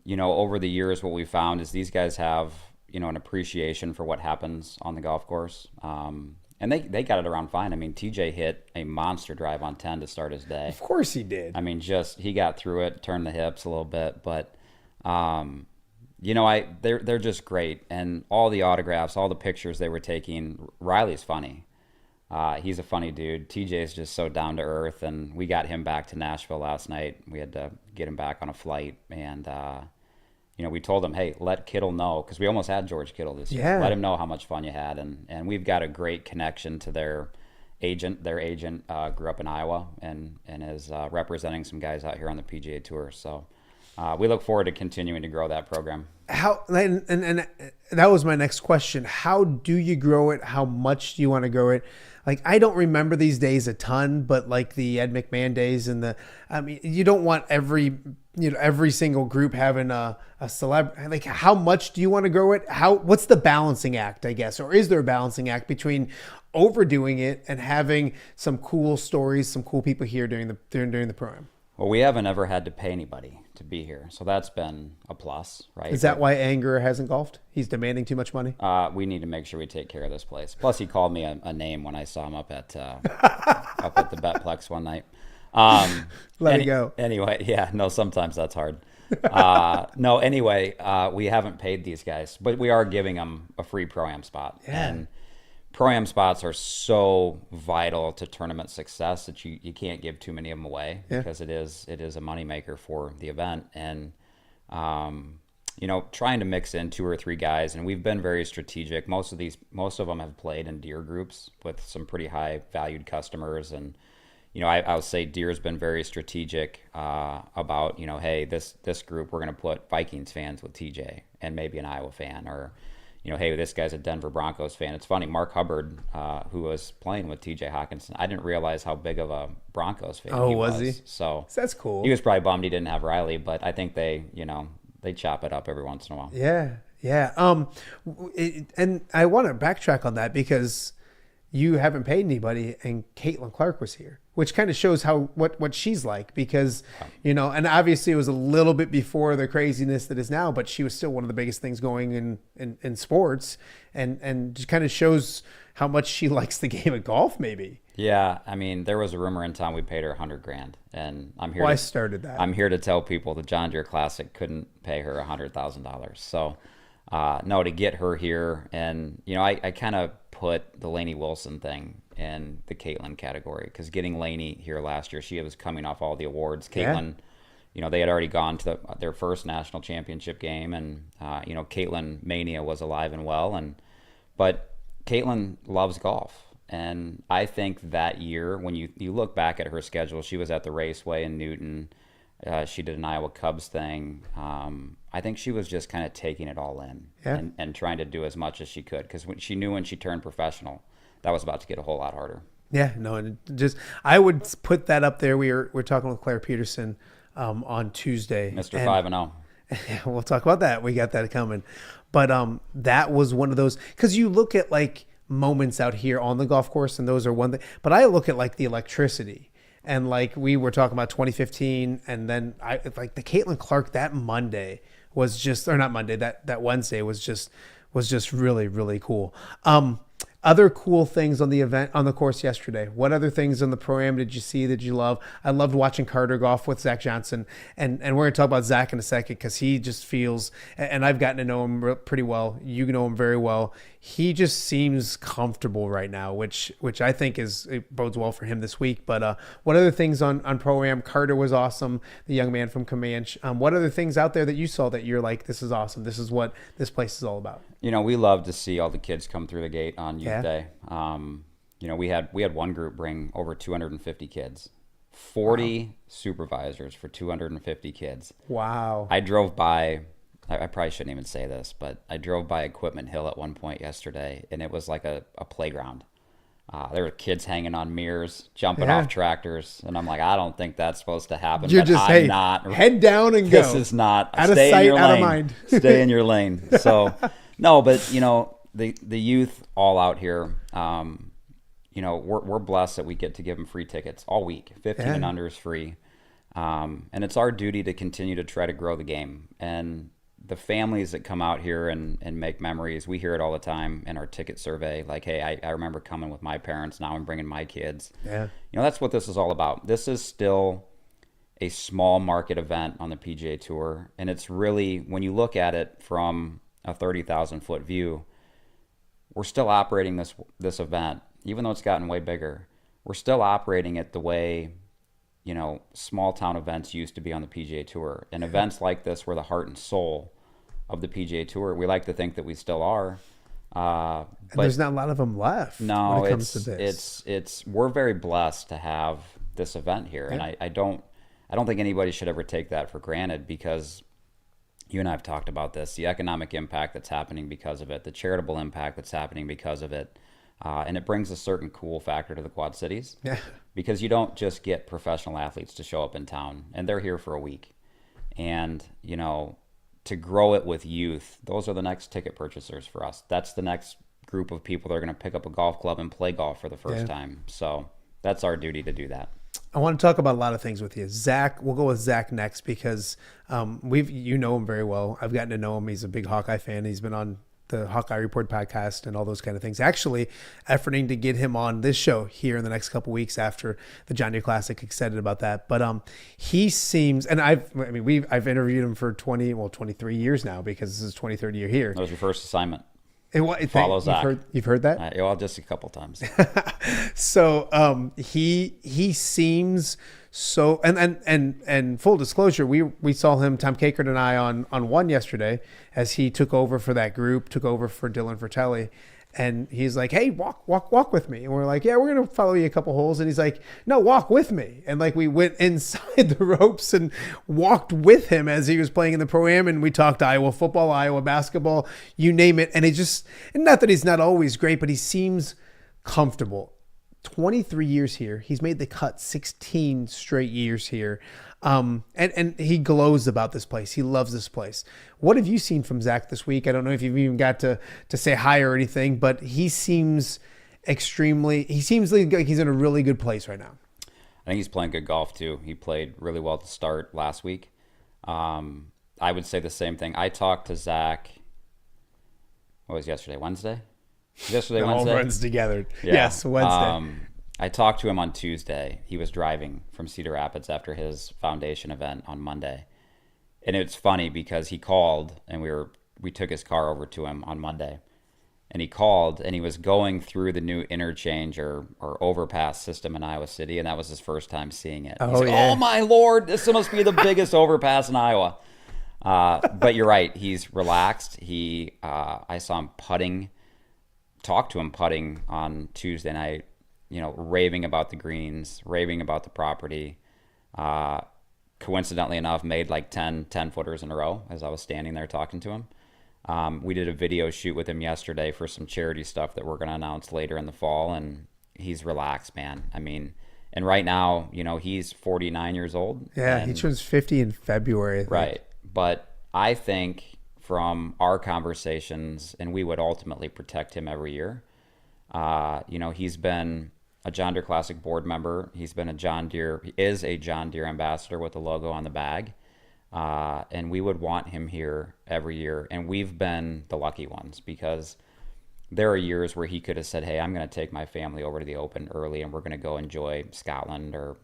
over the years, what we found is these guys have, an appreciation for what happens on the golf course. And they got it around fine. I mean, TJ hit a monster drive on 10 to start his day. Of course he did. I mean, he got through it, turned the hips a little bit, but, they're just great. And all the autographs, all the pictures they were taking, Riley's funny. He's a funny dude. TJ's just so down to earth, and we got him back to Nashville last night. We had to get him back on a flight, and we told him, hey, let Kittle know, because we almost had George Kittle this year. Yeah. Let him know how much fun you had, and we've got a great connection to their agent. Their agent grew up in Iowa and is representing some guys out here on the PGA Tour. So we look forward to continuing to grow that program. How and that was my next question. How do you grow it? How much do you want to grow it? Like, I don't remember these days a ton, but like the Ed McMahon days and you don't want every single group having a celeb. Like, how much do you want to grow it? What's the balancing act, I guess? Or is there a balancing act between overdoing it and having some cool stories, some cool people here during the program? Well, we haven't ever had to pay anybody to be here, so that's been a plus, right? Is that why Anger hasn't golfed? He's demanding too much money? We need to make sure we take care of this place. Plus, he called me a name when I saw him up at the Betplex one night. Let it go. Anyway, yeah, no, sometimes that's hard. We haven't paid these guys, but we are giving them a free Pro-Am spot. Yeah. And Pro-Am spots are so vital to tournament success that you can't give too many of them away, because it is a moneymaker for the event. And, trying to mix in 2 or 3 guys, and we've been very strategic. Most of them have played in Deere groups with some pretty high valued customers. And, I'll say Deere's been very strategic about, hey, this group, we're going to put Vikings fans with TJ and maybe an Iowa fan, or, hey, this guy's a Denver Broncos fan. It's funny, Mark Hubbard, who was playing with TJ Hockenson, I didn't realize how big of a Broncos fan he was. Was he? So that's cool. He was probably bummed he didn't have Riley, but I think they chop it up every once in a while. Yeah. And I want to backtrack on that, because you haven't paid anybody, and Caitlin Clark was here, which kind of shows what she's like, because, and obviously it was a little bit before the craziness that is now, but she was still one of the biggest things going in sports, and just kind of shows how much she likes the game of golf, maybe. Yeah, I mean, there was a rumor in town we paid her $100,000, and I'm here. Well, I started that. I'm here to tell people the John Deere Classic couldn't pay her $100,000. So, no, to get her here, and I kind of put the Lainey Wilson thing in the Caitlin category, because getting Lainey here last year, she was coming off all the awards. Caitlin, they had already gone to their first national championship game, and Caitlin Mania was alive and well, but Caitlin loves golf. And I think that year, when you look back at her schedule, she was at the Raceway in Newton. She did an Iowa Cubs thing. I think she was just kind of taking it all in and trying to do as much as she could, because she knew when she turned professional, that was about to get a whole lot harder. Yeah, no, and I would put that up there. We're talking with Claire Peterson on Tuesday. Mr. 5-0. Yeah, we'll talk about that. We got that coming. But that was one of those, because you look at like moments out here on the golf course, and those are one thing. But I look at like the electricity, and like we were talking about 2015, and then like the Caitlin Clark that Monday was just, or not Monday, that Wednesday was just really, really cool. Other cool things on the event, on the course yesterday. What other things on the Pro-Am did you see that you love? I loved watching Carter golf with Zach Johnson. And we're going to talk about Zach in a second, because he just feels, and I've gotten to know him pretty well. You know him very well. He just seems comfortable right now, which I think it bodes well for him this week. But what other things on Pro-Am? Carter was awesome, the young man from Comanche. What other things out there that you saw that you're like, this is awesome, this is what this place is all about? We love to see all the kids come through the gate on Youth Day. We had one group bring over 250 kids, 40 supervisors for 250 kids. Wow. I drove by, I probably shouldn't even say this, but I drove by Equipment Hill at one point yesterday, and it was like a playground. There were kids hanging on mirrors, jumping off tractors, and I'm like, I don't think that's supposed to happen. You're but just, I'm not. Head down and go. This is not. Out of stay sight, in your out lane. of mind. Stay in your lane. So, no, but the youth all out here. We're blessed that we get to give them free tickets all week. 15 and under is free, and it's our duty to continue to try to grow the game. And the families that come out here and make memories, we hear it all the time in our ticket survey. Like, hey, I remember coming with my parents. Now I'm bringing my kids. Yeah, that's what this is all about. This is still a small market event on the PGA Tour, and it's really, when you look at it from a 30,000 foot view, we're still operating this event, even though it's gotten way bigger. We're still operating it the way small town events used to be on the PGA Tour. And events like this were the heart and soul of the PGA Tour. We like to think that we still are. But there's not a lot of them left. No, when it comes to this. It's we're very blessed to have this event here, and I don't think anybody should ever take that for granted, because you and I have talked about this, the economic impact that's happening because of it, the charitable impact that's happening because of it. And it brings a certain cool factor to the Quad Cities. Yeah. Because you don't just get professional athletes to show up in town, and they're here for a week. And, to grow it with youth, those are the next ticket purchasers for us. That's the next group of people that are going to pick up a golf club and play golf for the first time. So that's our duty to do that. I want to talk about a lot of things with you. Zach, we'll go with Zach next, because you know him very well. I've gotten to know him. He's a big Hawkeye fan. He's been on the Hawkeye Report podcast and all those kind of things. Actually, efforting to get him on this show here in the next couple of weeks after the John Deere Classic. Excited about that. But he seems, and I've interviewed him for 23 years now, because this is 23rd year here. That was your first assignment. Follow Zach. You've heard that? Well, just a couple times. So he seems so, and full disclosure, we saw him, Tom Kakert and I, on one yesterday, as he took over for that group, took over for Dylan Fratelli. And he's like, hey, walk with me. And we're like, yeah, we're going to follow you a couple holes. And he's like, no, walk with me. And like, we went inside the ropes and walked with him as he was playing in the Pro-Am. And we talked Iowa football, Iowa basketball, you name it. And and not that he's not always great, but he seems comfortable. 23 years here. He's made the cut 16 straight years here. And he glows about this place. He loves this place. What have you seen from Zach this week? I don't know if you've even got to say hi or anything, but he seems like he's in a really good place right now. I think he's playing good golf too. He played really well to start last week. I would say the same thing. I talked to Zach, what was yesterday, Wednesday? Wednesday? All runs together. Yeah. Yes, Wednesday. I talked to him on Tuesday. He was driving from Cedar Rapids after his foundation event on Monday. And it's funny because he called and we took his car over to him on Monday. And he called and he was going through the new interchange or overpass system in Iowa City, and that was his first time seeing it. He's like, oh my Lord, this must be the biggest overpass in Iowa. But you're right, he's relaxed. I saw him putting, talked to him putting on Tuesday night, raving about the greens, raving about the property. Coincidentally enough, made like 10 footers in a row as I was standing there talking to him. We did a video shoot with him yesterday for some charity stuff that we're going to announce later in the fall, and he's relaxed, man. I mean, and right now, he's 49 years old. Yeah, he turns 50 in February, I think. Right. But I think from our conversations, and we would ultimately protect him every year, he's been a John Deere Classic board member. He is a John Deere ambassador with the logo on the bag. And we would want him here every year. And we've been the lucky ones because there are years where he could have said, hey, I'm going to take my family over to the Open early and we're going to go enjoy Scotland or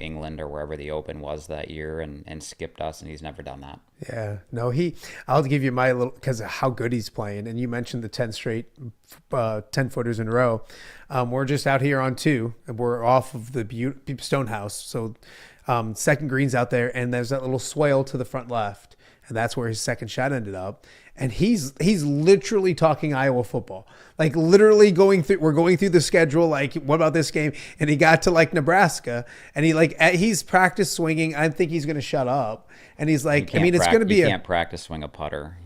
England or wherever the Open was that year and skipped us. And he's never done that. Yeah, no, I'll give you my little, because of how good he's playing. And you mentioned the 10 straight 10 footers in a row. We're just out here on 2 and we're off of the Stonehouse. So second green's out there, and there's that little swale to the front left, and that's where his second shot ended up. And he's literally talking Iowa football, like literally we're going through the schedule. Like, what about this game? And he got to like Nebraska, and he's practiced swinging. I think he's going to shut up. And he's like, it's going to be you can't practice swing a putter.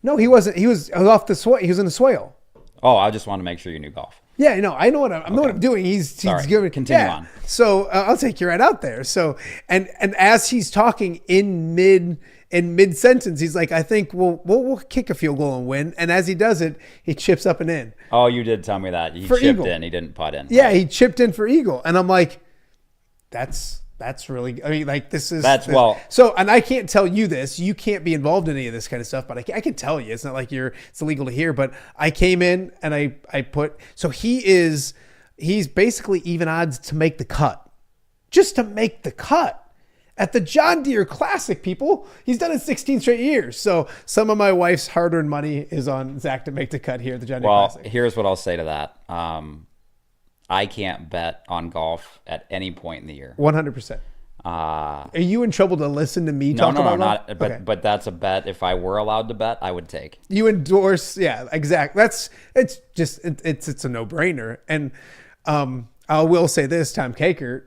No, he wasn't. He was off the swale. He was in the swale. Oh, I just want to make sure you knew golf. Yeah, I know what I'm know what I'm doing. He's giving continue on. So I'll take you right out there. So and as he's talking in mid sentence, he's like, I think we'll kick a field goal and win. And as he does it, he chips up and in. Oh, you did tell me that. He chipped in. He didn't putt in. Yeah, right. He chipped in for eagle, and I'm like, that's really. I mean, like So, and I can't tell you this. You can't be involved in any of this kind of stuff, but I can tell you. It's not like it's illegal to hear. But I came in and I put. So he's basically even odds to make the cut, just to make the cut at the John Deere Classic. People, he's done it 16 straight years. So some of my wife's hard-earned money is on Zach to make the cut here at the John Deere Classic. Well, here's what I'll say to that. I can't bet on golf at any point in the year. 100%. Are you in trouble to listen to me talk about golf? No, but that's a bet. If I were allowed to bet, I would take. You endorse, yeah, exactly. It's a no-brainer. And I will say this: Tom Kakert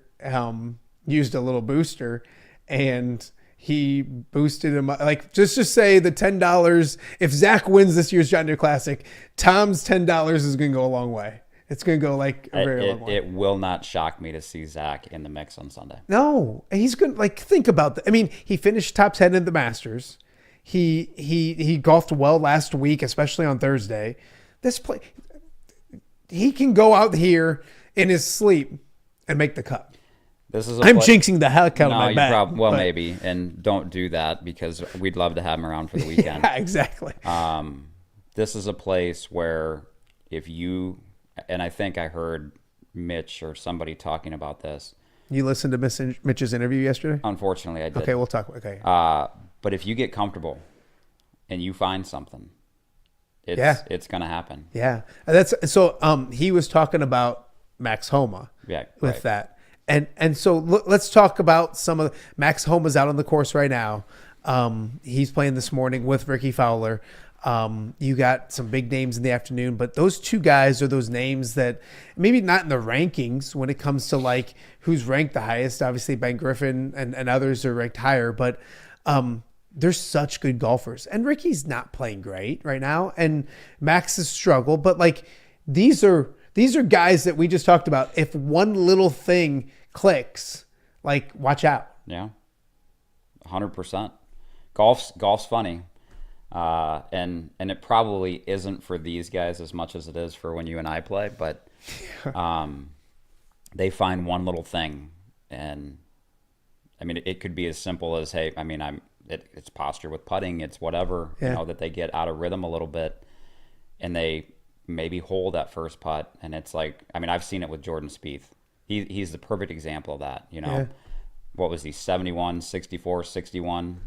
used a little booster, and he boosted him like just say the $10. If Zach wins this year's John Deere Classic, Tom's $10 is going to go a long way. It's going to go like a very long way. It will not shock me to see Zach in the mix on Sunday. No, he's going to like think about that. I mean, he finished top 10 in the Masters. He golfed well last week, especially on Thursday. He can go out here in his sleep and make the cut. I'm jinxing the heck out of my bet. Maybe, and don't do that because we'd love to have him around for the weekend. Yeah, exactly. This is a place where if you. And I think I heard Mitch or somebody talking about this. You listened to Mitch's interview yesterday? Unfortunately, I did. Okay, we'll talk. Okay. But if you get comfortable and you find something, it's going to happen. Yeah. He was talking about Max Homa with that. And so let's talk about some of Max Homa's out on the course right now. He's playing this morning with Ricky Fowler. You got some big names in the afternoon, but those two guys are those names that maybe not in the rankings when it comes to like who's ranked the highest. Obviously, Ben Griffin and others are ranked higher, but they're such good golfers. And Ricky's not playing great right now, and Max has struggled. But like these are guys that we just talked about. If one little thing clicks, like watch out. Yeah, 100%. Golf's funny. And it probably isn't for these guys as much as it is for when you and I play, but they find one little thing, and I mean it could be as simple as, hey, I mean it's posture with putting, it's whatever, that they get out of rhythm a little bit, and they maybe hole that first putt. And it's like, I mean, I've seen it with Jordan Spieth. He's the perfect example of that, you know. Yeah. What was he, 71, 64, 61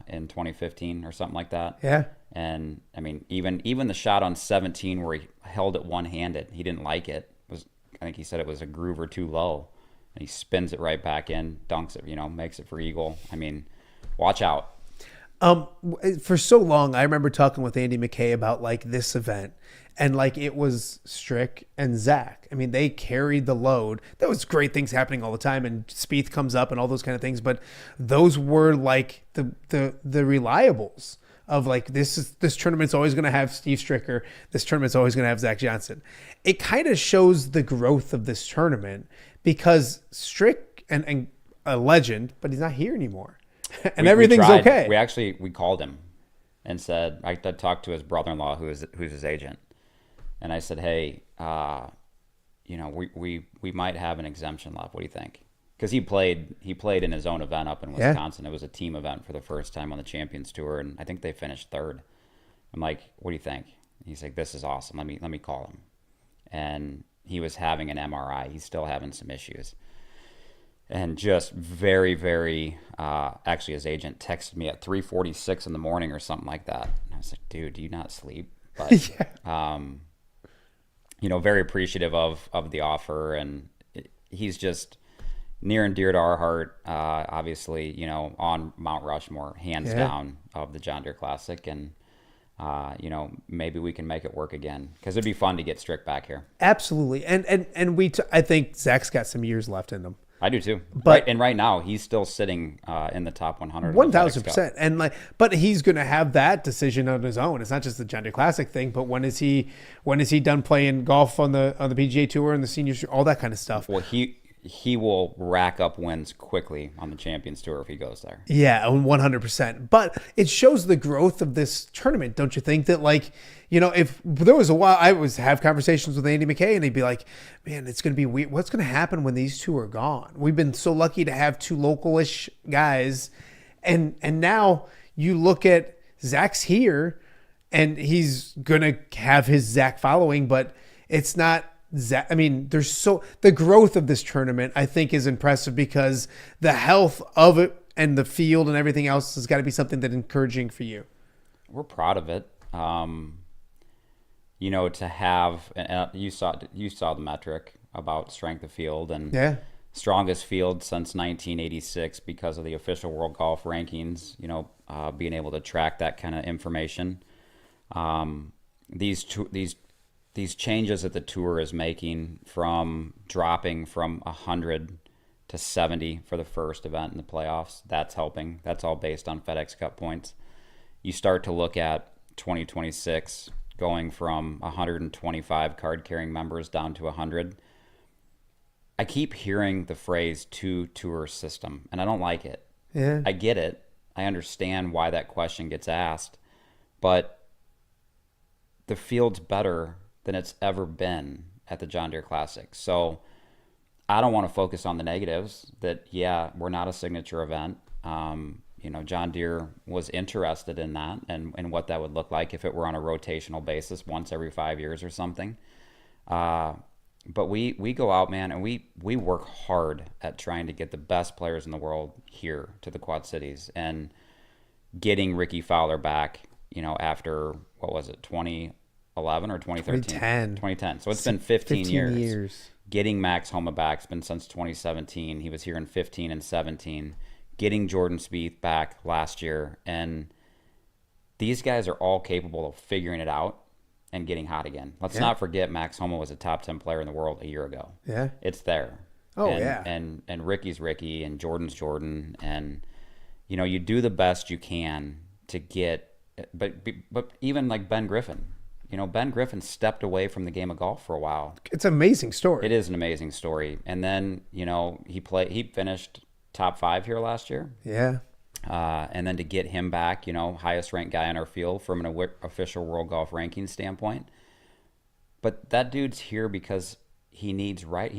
in 2015 or something like that? Yeah. And, I mean, even the shot on 17 where he held it one-handed, he didn't like it. I think he said it was a groove or too low. And he spins it right back in, dunks it, you know, makes it for eagle. I mean, watch out. For so long, I remember talking with Andy McKay about like this event, and like it was Strick and Zach. I mean, they carried the load. There was great things happening all the time, and Spieth comes up and all those kind of things. But those were like the reliables of like this tournament's always going to have Steve Stricker. This tournament's always going to have Zach Johnson. It kind of shows the growth of this tournament because Strick and a legend, but he's not here anymore. And everything's tried. Okay. We called him and said, I talked to his brother-in-law who's his agent. And I said, hey, you know, we might have an exemption left. What do you think? Because he played in his own event up in Wisconsin. It was a team event for the first time on the Champions Tour. And I think they finished third. I'm like, what do you think? He's like, this is awesome. Let me call him. And he was having an MRI. He's still having some issues. And just very, very, actually his agent texted me at 3:46 in the morning or something like that. And I was like, dude, do you not sleep? But, you know, very appreciative of the offer. And he's just near and dear to our heart. Obviously, you know, on Mount Rushmore, hands down, of the John Deere Classic. And, you know, maybe we can make it work again because it'd be fun to get Strick back here. Absolutely. And I think Zach's got some years left in him. I do too. But right now he's still sitting in the top 100. 1,000%. And like, but he's going to have that decision on his own. It's not just the John Deere Classic thing, but when is he done playing golf on the PGA Tour and the seniors, all that kind of stuff? Well, he will rack up wins quickly on the Champions Tour if he goes there. Yeah, 100%. But it shows the growth of this tournament, don't you think? That like, you know, if there was a while, I was have conversations with Andy McKay, and he'd be like, "Man, it's going to be weird. What's going to happen when these two are gone? We've been so lucky to have two local-ish guys, and now you look at Zach's here, and he's going to have his Zach following, but it's not." I mean, the growth of this tournament, I think, is impressive because the health of it and the field and everything else has got to be something that's encouraging for you. We're proud of it. You know, to have, you saw the metric about strength of field and strongest field since 1986 because of the official World Golf rankings. You know, being able to track that kind of information. These changes that the tour is making from dropping from 100 to 70 for the first event in the playoffs, that's helping. That's all based on FedEx Cup points. You start to look at 2026 going from 125 card-carrying members down to 100. I keep hearing the phrase two-tour system, and I don't like it. Yeah. I get it. I understand why that question gets asked, but the field's better than it's ever been at the John Deere Classic. So I don't want to focus on the negatives that, we're not a signature event. You know, John Deere was interested in that and what that would look like if it were on a rotational basis once every 5 years or something. But we go out, man, and we work hard at trying to get the best players in the world here to the Quad Cities and getting Ricky Fowler back, you know, after, what was it, 2011 or 2013? 2010. So it's been 15 years. Getting Max Homa back, it's been since 2017. He was here in 15 and 17. Getting Jordan Spieth back last year. And these guys are all capable of figuring it out and getting hot again. Let's not forget Max Homa was a top 10 player in the world a year ago. Yeah. It's there. Oh, and And Ricky's Ricky and Jordan's Jordan. And, you know, you do the best you can to get, but even like Ben Griffin. You know, Ben Griffin stepped away from the game of golf for a while. It's an amazing story. It is an amazing story. And then, you know, he finished top 5 here last year. Yeah. And then to get him back, you know, highest ranked guy in our field from an official World Golf Ranking standpoint. But that dude's here because he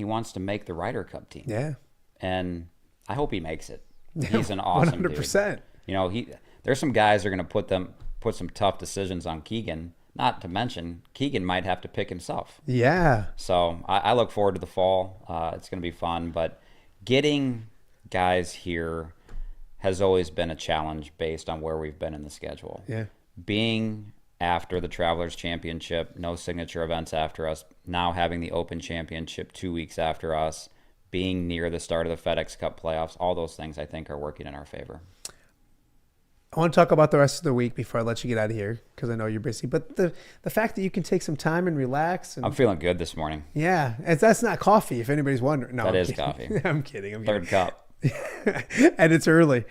wants to make the Ryder Cup team. Yeah. And I hope he makes it. He's an awesome 100%. dude. You know, there's some guys that are going to put some tough decisions on Keegan. Not to mention, Keegan might have to pick himself. Yeah. So I look forward to the fall. It's going to be fun. But getting guys here has always been a challenge based on where we've been in the schedule. Yeah. Being after the Travelers Championship, no signature events after us, now having the Open Championship 2 weeks after us, being near the start of the FedEx Cup playoffs, all those things I think are working in our favor. I want to talk about the rest of the week before I let you get out of here because I know you're busy. But the fact that you can take some time and relax. And, I'm feeling good this morning. Yeah. That's not coffee, if anybody's wondering. No, That I'm is kidding. coffee. I'm kidding. Third cup. And it's early.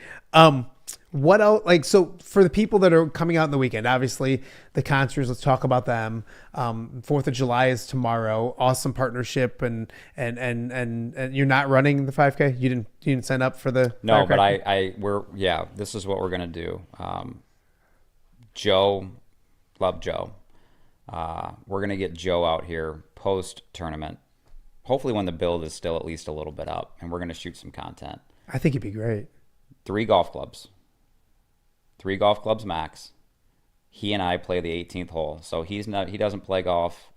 What else? Like, so for the people that are coming out in the weekend, obviously the concerts, let's talk about them. 4th of July is tomorrow. Awesome partnership. And you're not running the 5K. You didn't sign up for the No, but firecracker? this is what we're going to do. Joe, love Joe. We're going to get Joe out here post tournament. Hopefully when the build is still at least a little bit up, and we're going to shoot some content. I think it'd be great. 3 golf clubs. 3 golf clubs max. He and I play the 18th hole. So he doesn't play golf.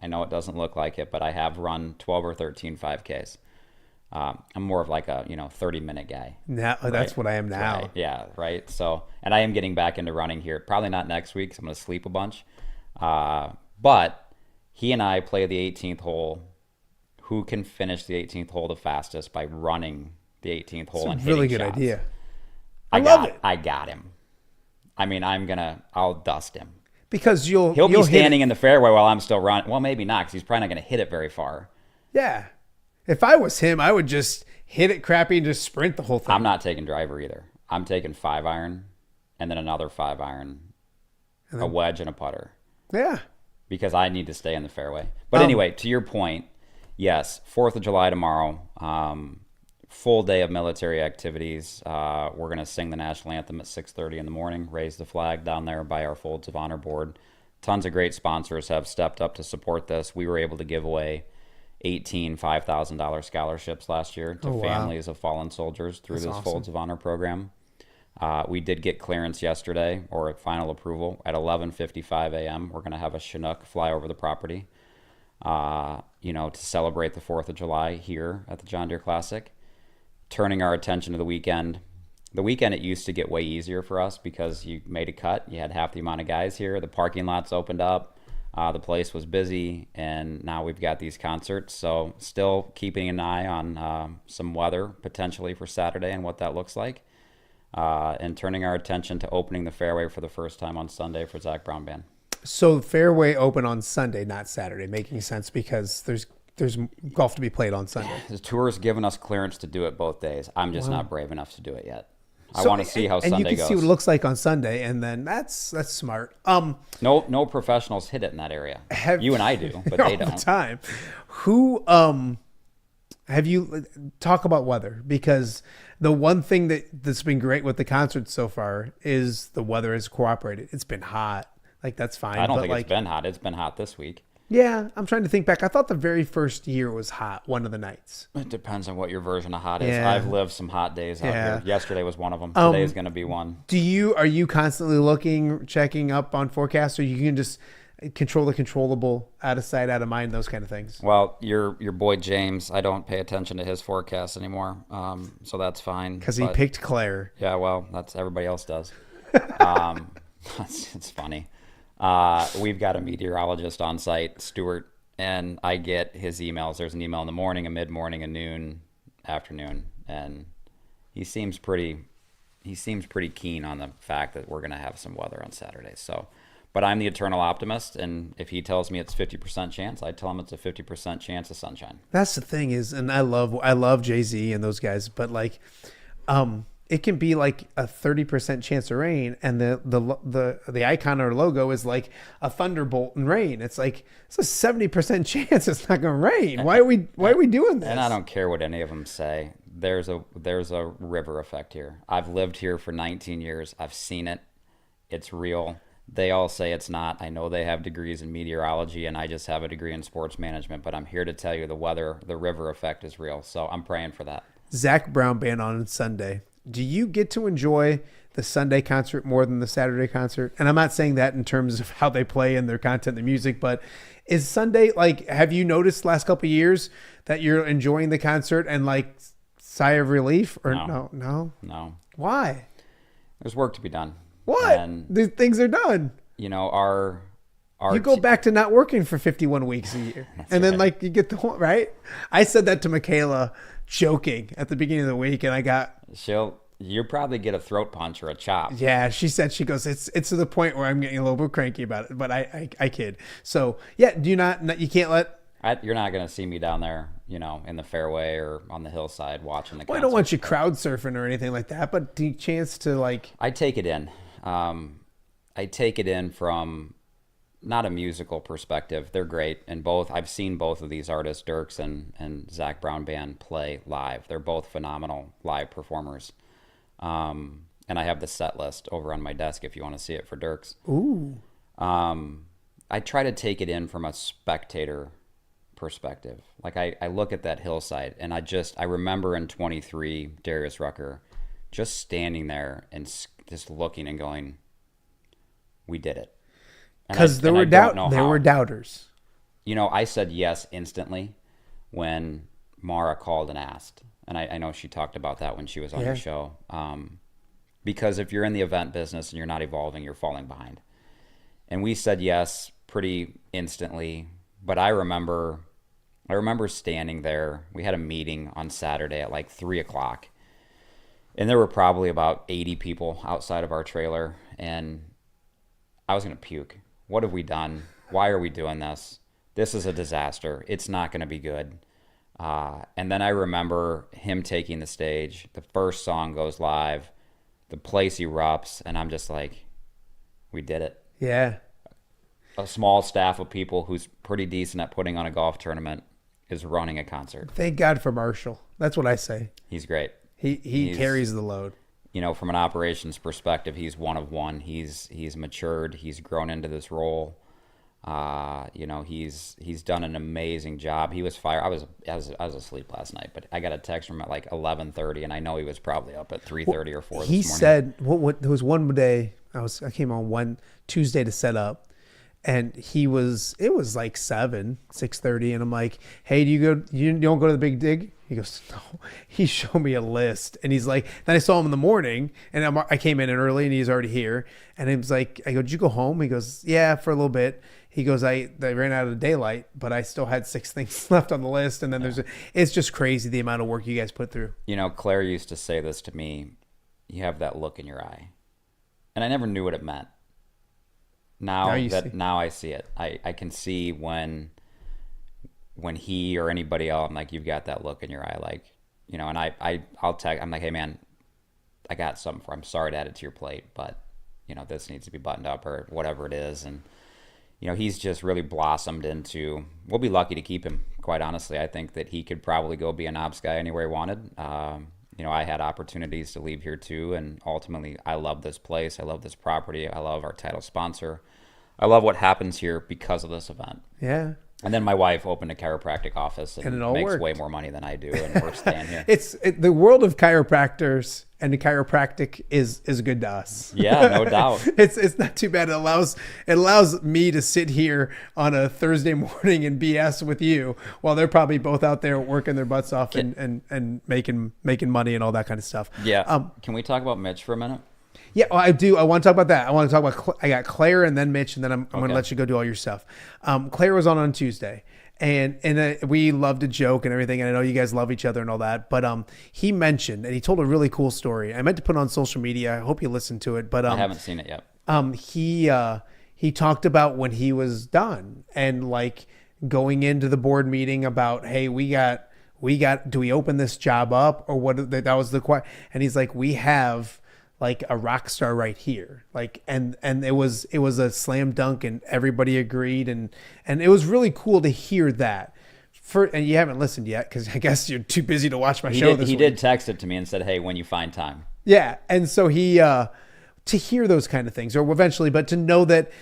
I know it doesn't look like it, but I have run 12 or 13 5Ks. I'm more of like a 30-minute guy. Now that's what I am now. Right. Yeah, right. So, and I am getting back into running here. Probably not next week because I'm going to sleep a bunch. But he and I play the 18th hole. Who can finish the 18th hole the fastest by running the 18th hole and hitting really good shots. idea. I love it. I got him. I mean, I'll dust him. Because he'll be standing in the fairway while I'm still running. Well, maybe not because he's probably not going to hit it very far. Yeah. If I was him, I would just hit it crappy and just sprint the whole thing. I'm not taking driver either. I'm taking 5-iron and then another 5-iron, a wedge and a putter. Yeah. Because I need to stay in the fairway. But anyway, to your point, yes, 4th of July tomorrow, full day of military activities. We're going to sing the national anthem at 6:30 in the morning, raise the flag down there by our Folds of Honor board. Tons of great sponsors have stepped up to support this. We were able to give away 18 $5,000 scholarships last year to families of fallen soldiers through this Folds of Honor program. We did get clearance yesterday, or final approval, at 11:55 a.m. We're going to have a Chinook fly over the property, to celebrate the 4th of July here at the John Deere Classic. Turning our attention to the weekend. The weekend, it used to get way easier for us because you made a cut. You had half the amount of guys here. The parking lots opened up. The place was busy, and now we've got these concerts. So still keeping an eye on some weather potentially for Saturday and what that looks like. And turning our attention to opening the fairway for the first time on Sunday for Zach Brown Band. So fairway open on Sunday, not Saturday, making sense because there's golf to be played on Sunday. The tour's given us clearance to do it both days. I'm just not brave enough to do it yet. I want to see how Sunday goes. And you can see what it looks like on Sunday, and then that's smart. No professionals hit it in that area. You and I do, but they don't. All the time. Who have you talk about weather? Because the one thing that's been great with the concert so far is the weather has cooperated. It's been hot. Like, that's fine. I don't think it's been hot. It's been hot this week. Yeah, I'm trying to think back. I thought the very first year was hot, one of the nights. It depends on what your version of hot is. Yeah. I've lived some hot days out here. Yesterday was one of them. Today is going to be one. Are you constantly looking, checking up on forecasts, or you can just control the controllable, out of sight, out of mind, those kind of things? Well, your boy James, I don't pay attention to his forecasts anymore, so that's fine. Because he picked Claire. Yeah, well, that's everybody else does. It's funny. We've got a meteorologist on site, Stuart, and I get his emails. There's an email in the morning, a mid-morning, a noon, afternoon, and he seems pretty keen on the fact that we're going to have some weather on Saturday. So, but I'm the eternal optimist, and if he tells me it's 50% chance, I tell him it's a 50% chance of sunshine. That's the thing is, and I love Jay-Z and those guys, but like, it can be like a 30% chance of rain, and the icon or logo is like a thunderbolt and rain. It's like it's a 70% chance it's not going to rain. Why are we doing this? And I don't care what any of them say. There's a river effect here. I've lived here for 19 years. I've seen it. It's real. They all say it's not. I know they have degrees in meteorology, and I just have a degree in sports management. But I'm here to tell you the river effect is real. So I'm praying for that. Zach Brown Band on Sunday. Do you get to enjoy the Sunday concert more than the Saturday concert? And I'm not saying that in terms of how they play and their content, the music, but is Sunday, like, have you noticed last couple of years that you're enjoying the concert and like sigh of relief or no? Why? There's work to be done. What? And, these things are done. you know, our you go back to not working for 51 weeks a year. And then like you get the whole, right? I said that to Micaela joking at the beginning of the week, and I got, you'll probably get a throat punch or a chop. yeah, she said, she goes, it's to the point where I'm getting a little bit cranky about it, but I kid. So yeah, do you not you can't let, You're not going to see me down there, you know, in the fairway or on the hillside watching the concert. well, I don't want you crowd surfing or anything like that, but the chance to like, I take it in. I take it in from not a musical perspective. They're great, and both I've seen both of these artists, Dirks and Zach Brown Band, play live. They're both phenomenal live performers. And I have the set list over on my desk if you want to see it for Dirks. ooh, I try to take it in from a spectator perspective. Like I look at that hillside, and I remember in 23 Darius Rucker just standing there and just looking and going, we did it. because there were doubters. You know, I said yes instantly when Mara called and asked. And I know she talked about that when she was on your show. Because if you're in the event business and you're not evolving, you're falling behind. And we said yes pretty instantly. But I remember standing there. We had a meeting on Saturday at like 3 o'clock. And there were probably about 80 people outside of our trailer. And I was going to puke. What have we done? Why are we doing this? This is a disaster. It's not going to be good. And then I remember him taking the stage. The first song goes live. The place erupts. And I'm just like, we did it. Yeah. A small staff of people who's pretty decent at putting on a golf tournament is running a concert. Thank God for Marshall. That's what I say. He's great. He's carries the load. You know, from an operations perspective, he's one of one. He's matured. He's grown into this role. You know, he's done an amazing job. He was fired. I was asleep last night, but I got a text from him at like 11:30, and I know he was probably up at 3:30 or 4 this morning. He said, "What? There was one day I came on one Tuesday to set up, and it was like 6:30, and I'm like, hey, you don't go to the Big Dig?" He goes, no. He showed me a list, and he's like, then I saw him in the morning, and I came in early, and he's already here, and he was like, I go, did you go home? He goes, yeah, for a little bit. He goes, I ran out of daylight, but I still had 6 things left on the list, and then it's just crazy the amount of work you guys put through. You know, Claire used to say this to me, you have that look in your eye, and I never knew what it meant. Now I see it. I can see when he or anybody else, I'm like, you've got that look in your eye, like, you know, and I'll tag, I'm like, hey man, I got something I'm sorry to add it to your plate, but you know, this needs to be buttoned up or whatever it is. And, you know, he's just really blossomed into, we'll be lucky to keep him, quite honestly. I think that he could probably go be an ops guy anywhere he wanted. You know, I had opportunities to leave here too, and ultimately I love this place. I love this property. I love our title sponsor. I love what happens here because of this event. Yeah. And then my wife opened a chiropractic office and it all makes worked. way more money than I do, and we're staying here. The world of chiropractors and the chiropractic is good to us. Yeah, no doubt. It's not too bad. It allows me to sit here on a Thursday morning and BS with you while they're probably both out there working their butts off and making money and all that kind of stuff. Yeah. Can we talk about Mitch for a minute? Yeah, I do. I want to talk about that. I want to talk about. I got Claire and then Mitch, and then I'm going to let you go do all your stuff. Claire was on Tuesday, and we loved to joke and everything. And I know you guys love each other and all that. But he mentioned, and he told a really cool story. I meant to put it on social media. I hope you listened to it. But I haven't seen it yet. He talked about when he was done and like going into the board meeting about, hey, we got. Do we open this job up or what? That was the question. And he's like, we have like a rock star right here. Like, and it was a slam dunk and everybody agreed. And it was really cool to hear that and you haven't listened yet, cause I guess you're too busy to watch my show this week. He did text it to me and said, hey, when you find time. Yeah. And so he, to hear those kind of things or eventually, but to know that,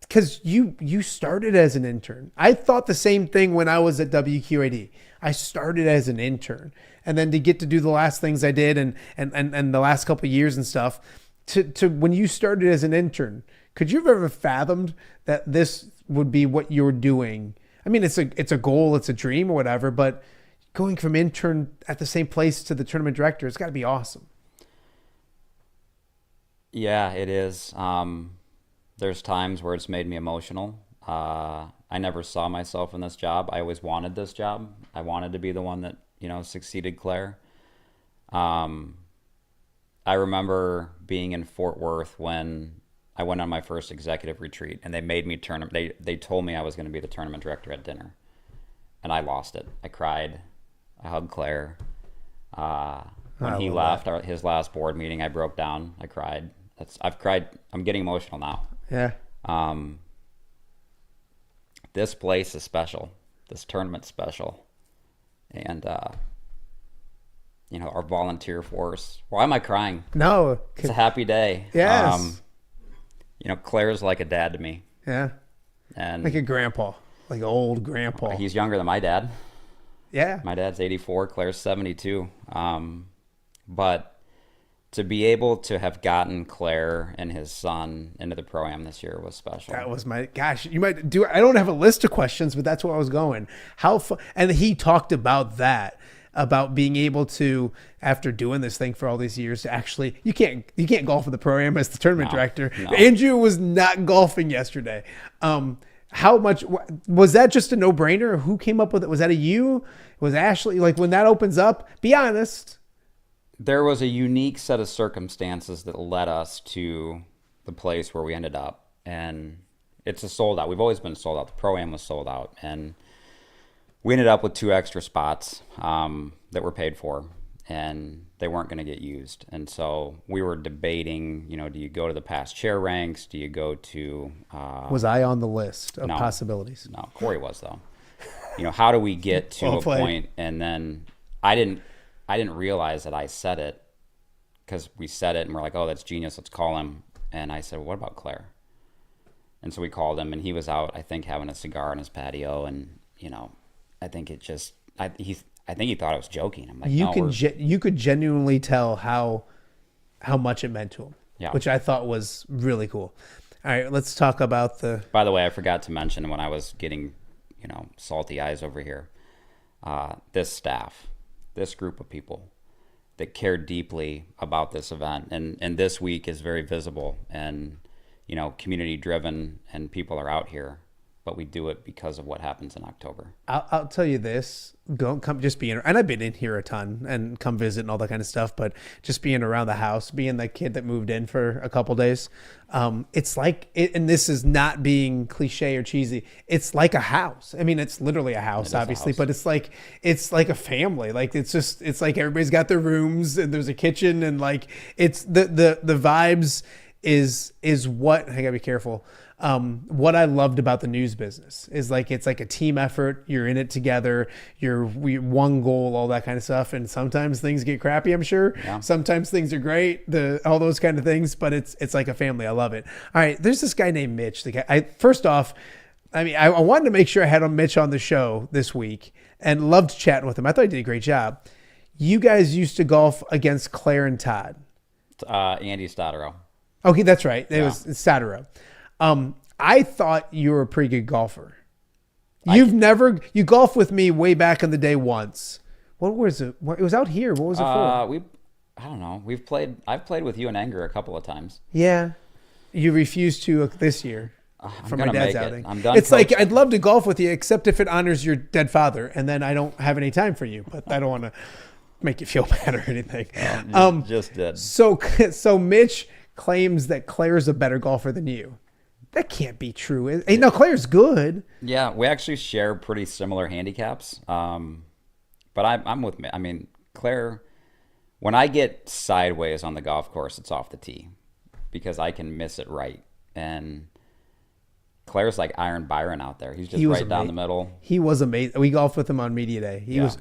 cause you started as an intern. I thought the same thing when I was at WQAD. I started as an intern, and then to get to do the last things I did and the last couple of years and stuff, to when you started as an intern, could you have ever fathomed that this would be what you're doing? I mean, it's a goal, it's a dream or whatever, but going from intern at the same place to the tournament director, it's got to be awesome. Yeah, it is. There's times where it's made me emotional. I never saw myself in this job. I always wanted this job. I wanted to be the one that, succeeded Claire. I remember being in Fort Worth when I went on my first executive retreat, and they made me they told me I was going to be the tournament director at dinner, and I lost it. I cried. I hugged Claire. When he left his last board meeting, I broke down. I cried. I've cried. I'm getting emotional now. Yeah. This place is special. This tournament's special. And, our volunteer force. Why am I crying? No. It's a happy day. Yes. Claire's like a dad to me. Yeah. And like a grandpa. Like an old grandpa. He's younger than my dad. Yeah. My dad's 84. Claire's 72. But to be able to have gotten Claire and his son into the Pro-Am this year was special. That was you might do, I don't have a list of questions, but that's where I was going. And he talked about that, about being able to, after doing this thing for all these years, to actually, you can't golf with the Pro-Am as the tournament director. No. Andrew was not golfing yesterday. How much, was that just a no-brainer? Who came up with it? Was that you? Was Ashley, like when that opens up, be honest. There was a unique set of circumstances that led us to the place where we ended up. And it's a sold out. We've always been sold out. The Pro-Am was sold out. And we ended up with 2 extra spots that were paid for. And they weren't going to get used. And so we were debating, do you go to the past chair ranks? Do you go to... was I on the list of possibilities? No, Corey was, though. How do we get to a point? And then I didn't realize that I said it, because we said it and we're like, oh, that's genius, let's call him. And I said, well, what about Claire? And so we called him, and he was out, I think, having a cigar on his patio. And, I think it just, I think he thought I was joking. I'm like, you could genuinely tell how much it meant to him, which I thought was really cool. All right, let's talk about By the way, I forgot to mention when I was getting, salty eyes over here, this staff, this group of people that care deeply about this event, and this week is very visible and community driven, and people are out here, but we do it because of what happens in October. I'll tell you this, just being, and I've been in here a ton and come visit and all that kind of stuff, but just being around the house, being the kid that moved in for a couple days, it's like and this is not being cliche or cheesy, it's like a house. I mean, it's literally a house, obviously, but it's like a family. Like it's like everybody's got their rooms and there's a kitchen, and like it's the vibes is what, I gotta be careful. What I loved about the news business is it's like a team effort. You're in it together. We one goal, all that kind of stuff. And sometimes things get crappy, I'm sure. Yeah. Sometimes things are great, all those kind of things, but it's like a family. I love it. All right. There's this guy named Mitch. The guy, first off, I wanted to make sure I had Mitch on the show this week and loved chatting with him. I thought he did a great job. You guys used to golf against Claire and Todd. Andy Stodero. Okay, that's right. It was Stodero. I thought you were a pretty good golfer. You golfed with me way back in the day once. What was it? It was out here. What was it for? I don't know. I've played with you and Anger a couple of times. Yeah. You refused to this year for my dad's outing. I'm done. It's coaching. Like, I'd love to golf with you, except if it honors your dead father, and then I don't have any time for you, but I don't want to make you feel bad or anything. Just did. So Mitch claims that Claire's a better golfer than you. That can't be true. No, Claire's good. Yeah, we actually share pretty similar handicaps. But I'm with me. I mean, Claire, when I get sideways on the golf course, it's off the tee because I can miss it right. And Claire's like Iron Byron out there. He's just right down the middle. He was amazing. We golfed with him on media day. He's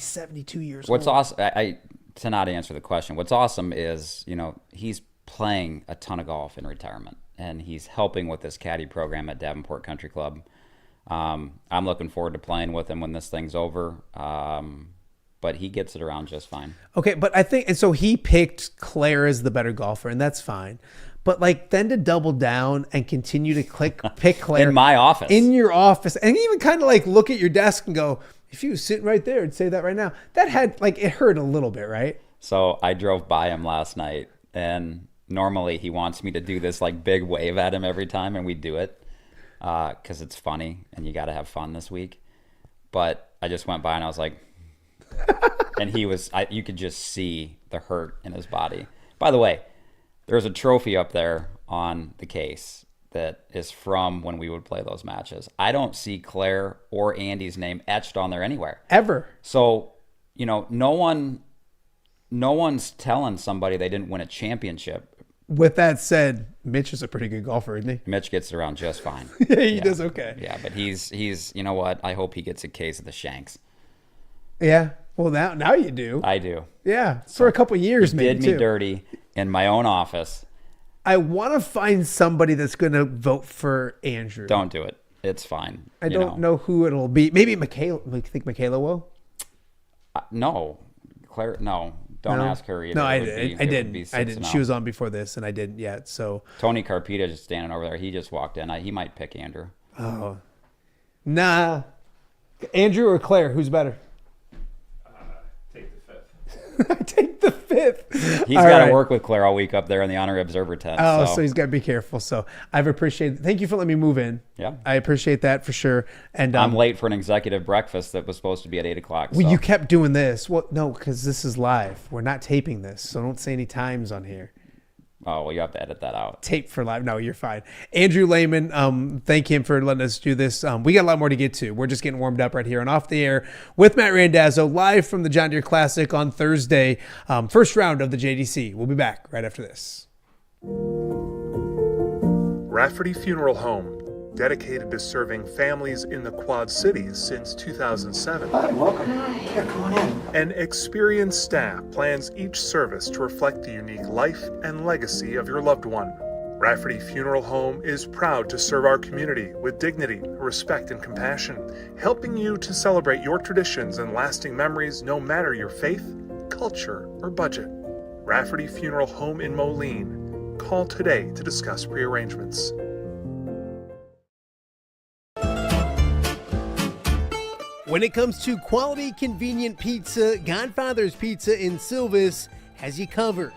72 years old. What's awesome, to not answer the question, what's awesome is, he's playing a ton of golf in retirement. And he's helping with this caddy program at Davenport Country Club. I'm looking forward to playing with him when this thing's over. but he gets it around just fine. Okay, but I think, and so he picked Claire as the better golfer, and that's fine. But like then to double down and continue to pick Claire In my office. in your office, and even kind of like look at your desk and go, if you was sitting right there and say that right now, that had like it hurt a little bit, right? So I drove by him last night, and normally he wants me to do this like big wave at him every time, and we do it because it's funny and you got to have fun this week. But I just went by and I was like, and he was, you could just see the hurt in his body. By the way, there's a trophy up there on the case that is from when we would play those matches. I don't see Claire or Andy's name etched on there anywhere. Ever. So, no one's telling somebody they didn't win a championship. With that said, Mitch is a pretty good golfer, isn't he? Mitch gets it around just fine. Yeah, he does okay. Yeah, but he's you know what? I hope he gets a case of the shanks. Yeah. Well, now you do. I do. Yeah, for a couple years, maybe Did me too. dirty in my own office. I want to find somebody that's going to vote for Andrew. Don't do it. It's fine. I don't know who it'll be. Maybe Micaela. I think Micaela will. No, Claire. No, don't ask her either. No, I It would be didn't. She was on before this, and I didn't yet. So Tony Carpita just standing over there. He just walked in. He might pick Andrew. Oh, nah. Andrew or Claire, who's better? Take the fifth. I take the fifth. He's got to work with Claire all week up there in the Honor Observer tent. Oh, so he's got to be careful. So I've appreciated. Thank you for letting me move in. Yeah, I appreciate that for sure. And I'm late for an executive breakfast that was supposed to be at 8:00. Well, you kept doing this. Well, no, because this is live. We're not taping this, so don't say any times on here. Oh, well, you have to edit that out. Tape for live. No, you're fine. Andrew Lehman, thank him for letting us do this. We got a lot more to get to. We're just getting warmed up right here on Off the Air with Matt Randazzo, live from the John Deere Classic on Thursday, first round of the JDC. We'll be back right after this. Rafferty Funeral Home, dedicated to serving families in the Quad Cities since 2007. Hi, welcome. Yeah, come on in. An experienced staff plans each service to reflect the unique life and legacy of your loved one. Rafferty Funeral Home is proud to serve our community with dignity, respect, and compassion, helping you to celebrate your traditions and lasting memories no matter your faith, culture, or budget. Rafferty Funeral Home in Moline. Call today to discuss prearrangements. When it comes to quality, convenient pizza, Godfather's Pizza in Silvis has you covered.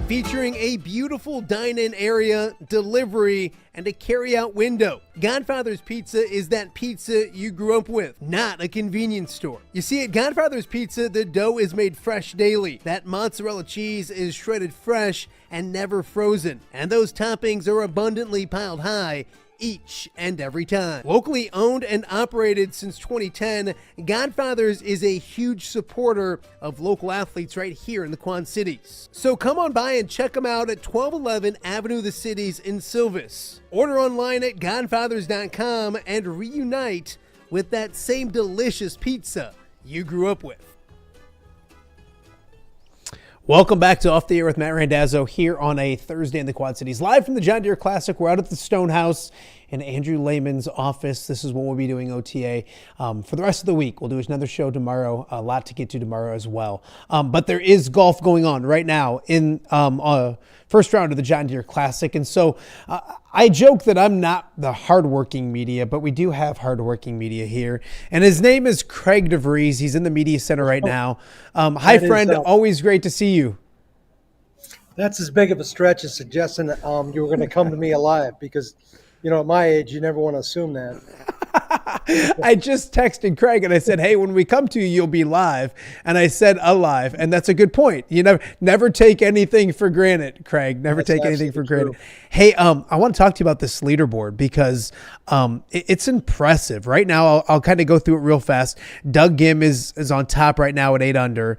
Featuring a beautiful dine-in area, delivery, and a carry-out window. Godfather's Pizza is that pizza you grew up with, not a convenience store. You see, at Godfather's Pizza, the dough is made fresh daily. That mozzarella cheese is shredded fresh and never frozen. And those toppings are abundantly piled high each and every time. Locally owned and operated since 2010, Godfather's is a huge supporter of local athletes right here in the Quad Cities. So come on by and check them out at 1211 Avenue of the Cities in Silvis. Order online at godfathers.com and reunite with that same delicious pizza you grew up with. Welcome back to Off the Air with Matt Randazzo here on a Thursday in the Quad Cities. Live from the John Deere Classic. We're out at the Stone House in Andrew Lehman's office. This is when we'll be doing OTA for the rest of the week. We'll do another show tomorrow. A lot to get to tomorrow as well. But there is golf going on right now in first round of the John Deere Classic. And so I joke that I'm not the hardworking media, but we do have hardworking media here. And his name is Craig DeVrieze. He's in the media center right now. Hi, friend. Always great to see you. That's as big of a stretch as suggesting that you were going to come to me alive because, you know, at my age, you never want to assume that. I just texted Craig and I said, hey, when we come to you, you'll be live. And I said alive. And that's a good point. You never take anything for granted, Craig. Never take anything for granted. Hey, I want to talk to you about this leaderboard because it's impressive. Right now, I'll kind of go through it real fast. Doug Gim is on top right now at 8 under.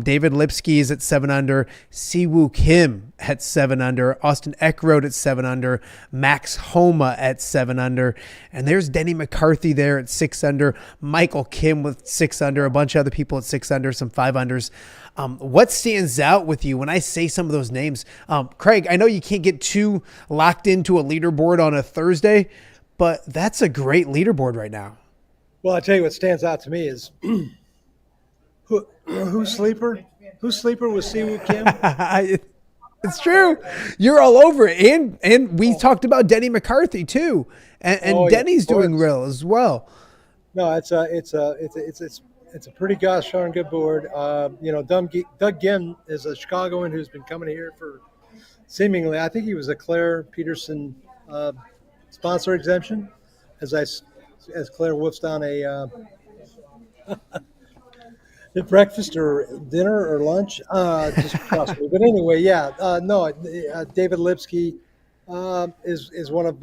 David Lipsky is at 7 under. Siwoo Kim at 7 under. Austin Eckroad at 7 under. Max Homa at 7 under. And there's Denny McCarthy there at 6 under. Michael Kim with 6 under. A bunch of other people at 6 under, some 5 unders. What stands out with you when I say some of those names? Craig, I know you can't get too locked into a leaderboard on a Thursday, but that's a great leaderboard right now. Well, I tell you what stands out to me is who's sleeper? Who's sleeper was Siwoo Kim? It's true. You're all over it. And we talked about Denny McCarthy too. And Denny's doing real as well. No, it's a pretty gosh darn good board. Doug Ginn is a Chicagoan who's been coming here for seemingly, I think he was a Claire Peterson sponsor exemption, as Claire wolfs down a breakfast or dinner or lunch, just across me. But anyway, David Lipsky is one of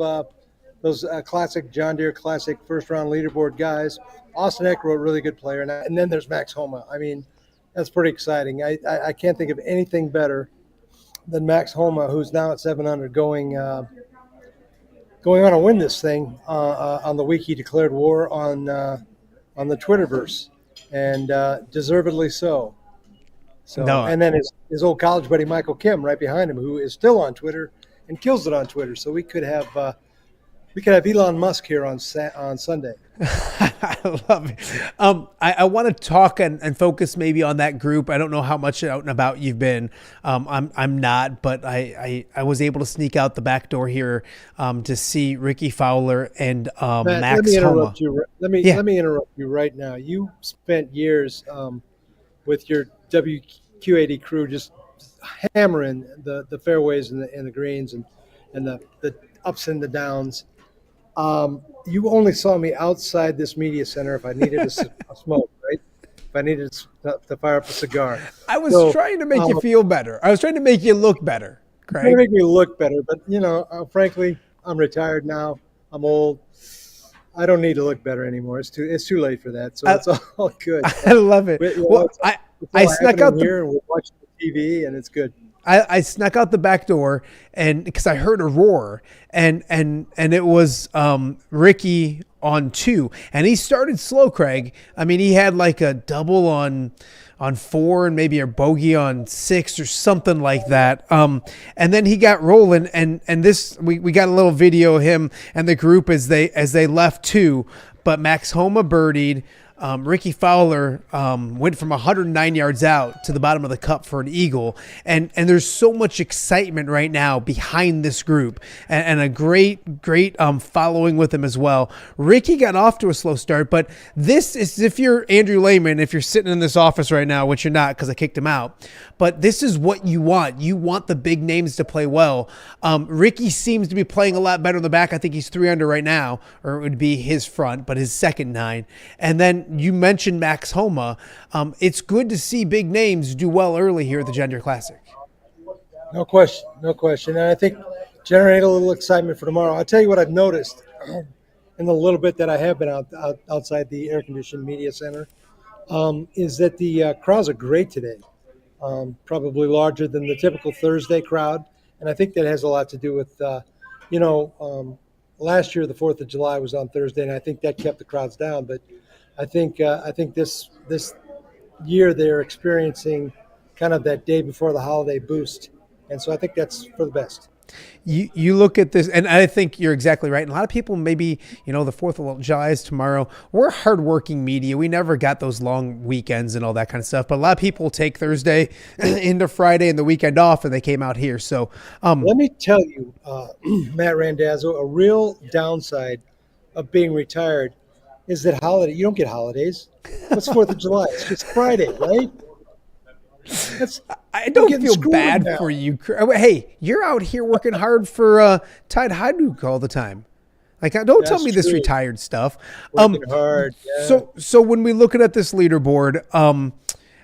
those classic John Deere Classic first-round leaderboard guys. Austin Eckroat, really good player. And then there's Max Homa. I mean, that's pretty exciting. I can't think of anything better than Max Homa, who's now at 700, going on to win this thing on the week he declared war on the Twitterverse, and deservedly so. And then his old college buddy Michael Kim right behind him, who is still on Twitter and kills it on Twitter. So we could have Elon Musk here on Sunday. I love it. I want to talk and focus maybe on that group. I don't know how much out and about you've been. I'm not, but I was able to sneak out the back door here to see Ricky Fowler and Matt, Max let me interrupt Homa. you. Let me interrupt you right now. You spent years with your WQ80 crew just hammering the fairways and the greens and the ups and the downs. You only saw me outside this media center if I needed a smoke, right? If I needed to fire up a cigar. I was trying to make you feel better. I was trying to make you look better, Craig. Trying to make me look better, but frankly, I'm retired now. I'm old. I don't need to look better anymore. It's too late for that. So it's all good. I love it. I snuck out here and we're watching the TV, and it's good. I snuck out the back door and because I heard a roar and it was Ricky on 2, and he started slow, Craig. I mean, he had like a double on 4 and maybe a bogey on 6 or something like that. And then he got rolling and this we got a little video of him and the group as they left 2, but Max Homa birdied. Ricky Fowler went from 109 yards out to the bottom of the cup for an eagle. And there's so much excitement right now behind this group and a great following with him as well. Ricky got off to a slow start, but this is, if you're Andrew Lehman, if you're sitting in this office right now, which you're not because I kicked him out, but this is what you want. You want the big names to play well. Ricky seems to be playing a lot better in the back. I think he's 3 under right now, or it would be his front, but his second 9. And then you mentioned Max Homa. It's good to see big names do well early here at the John Deere Classic. No question. And I think generate a little excitement for tomorrow. I'll tell you what I've noticed in the little bit that I have been outside the air-conditioned media center is that the crowds are great today. Probably larger than the typical Thursday crowd. And I think that has a lot to do with, last year the 4th of July was on Thursday, and I think that kept the crowds down. But I think this year they're experiencing kind of that day before the holiday boost, and so I think that's for the best. You look at this, and I think you're exactly right. And a lot of people, maybe, the 4th of July is tomorrow. We're hardworking media. We never got those long weekends and all that kind of stuff. But a lot of people take Thursday into Friday and the weekend off, and they came out here. So let me tell you, Matt Randazzo, a real downside of being retired is that you don't get holidays. What's 4th of July? It's just Friday, right? I don't feel bad for you. Hey, you're out here working hard for Tide Hajduk all the time. Like, don't tell me this retired stuff. Working hard. Yeah. So when we looking at this leaderboard,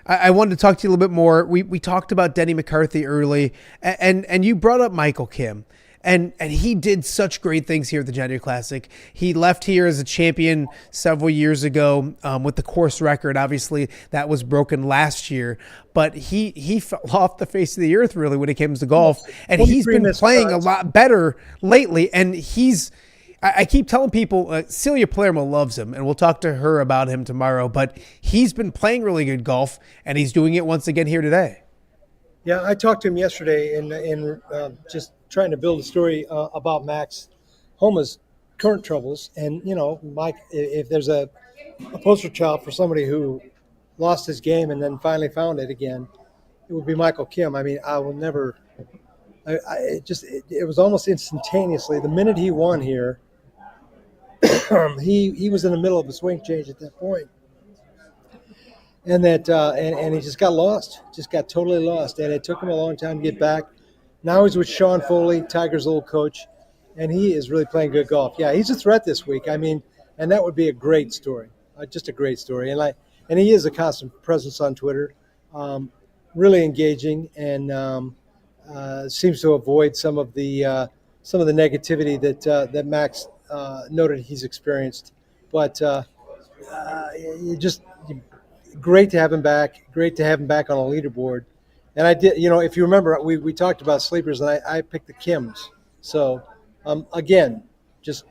I wanted to talk to you a little bit more. We talked about Denny McCarthy early, and you brought up Michael Kim. And he did such great things here at the John Deere Classic. He left here as a champion several years ago with the course record. Obviously, that was broken last year. But he fell off the face of the earth, really, when it comes to golf. And he's been playing a lot better lately. And I keep telling people, Celia Palermo loves him, and we'll talk to her about him tomorrow. But he's been playing really good golf, and he's doing it once again here today. Yeah, I talked to him yesterday in just trying to build a story about Max Homa's current troubles. And, Mike, if there's a a poster child for somebody who lost his game and then finally found it again, it would be Michael Kim. I mean, I will never. It was almost instantaneously. The minute he won here, he was in the middle of a swing change at that point, and and he just got lost, just got totally lost, and it took him a long time to get back. Now he's with Sean Foley, Tiger's old coach, and he is really playing good golf. Yeah, he's a threat this week. I mean, and that would be a great story, just a great story. And he is a constant presence on Twitter, really engaging, and seems to avoid some of the negativity that Max noted he's experienced. But great to have him back. Great to have him back on a leaderboard. And I did, if you remember, we talked about sleepers, and I picked the Kims. So again, just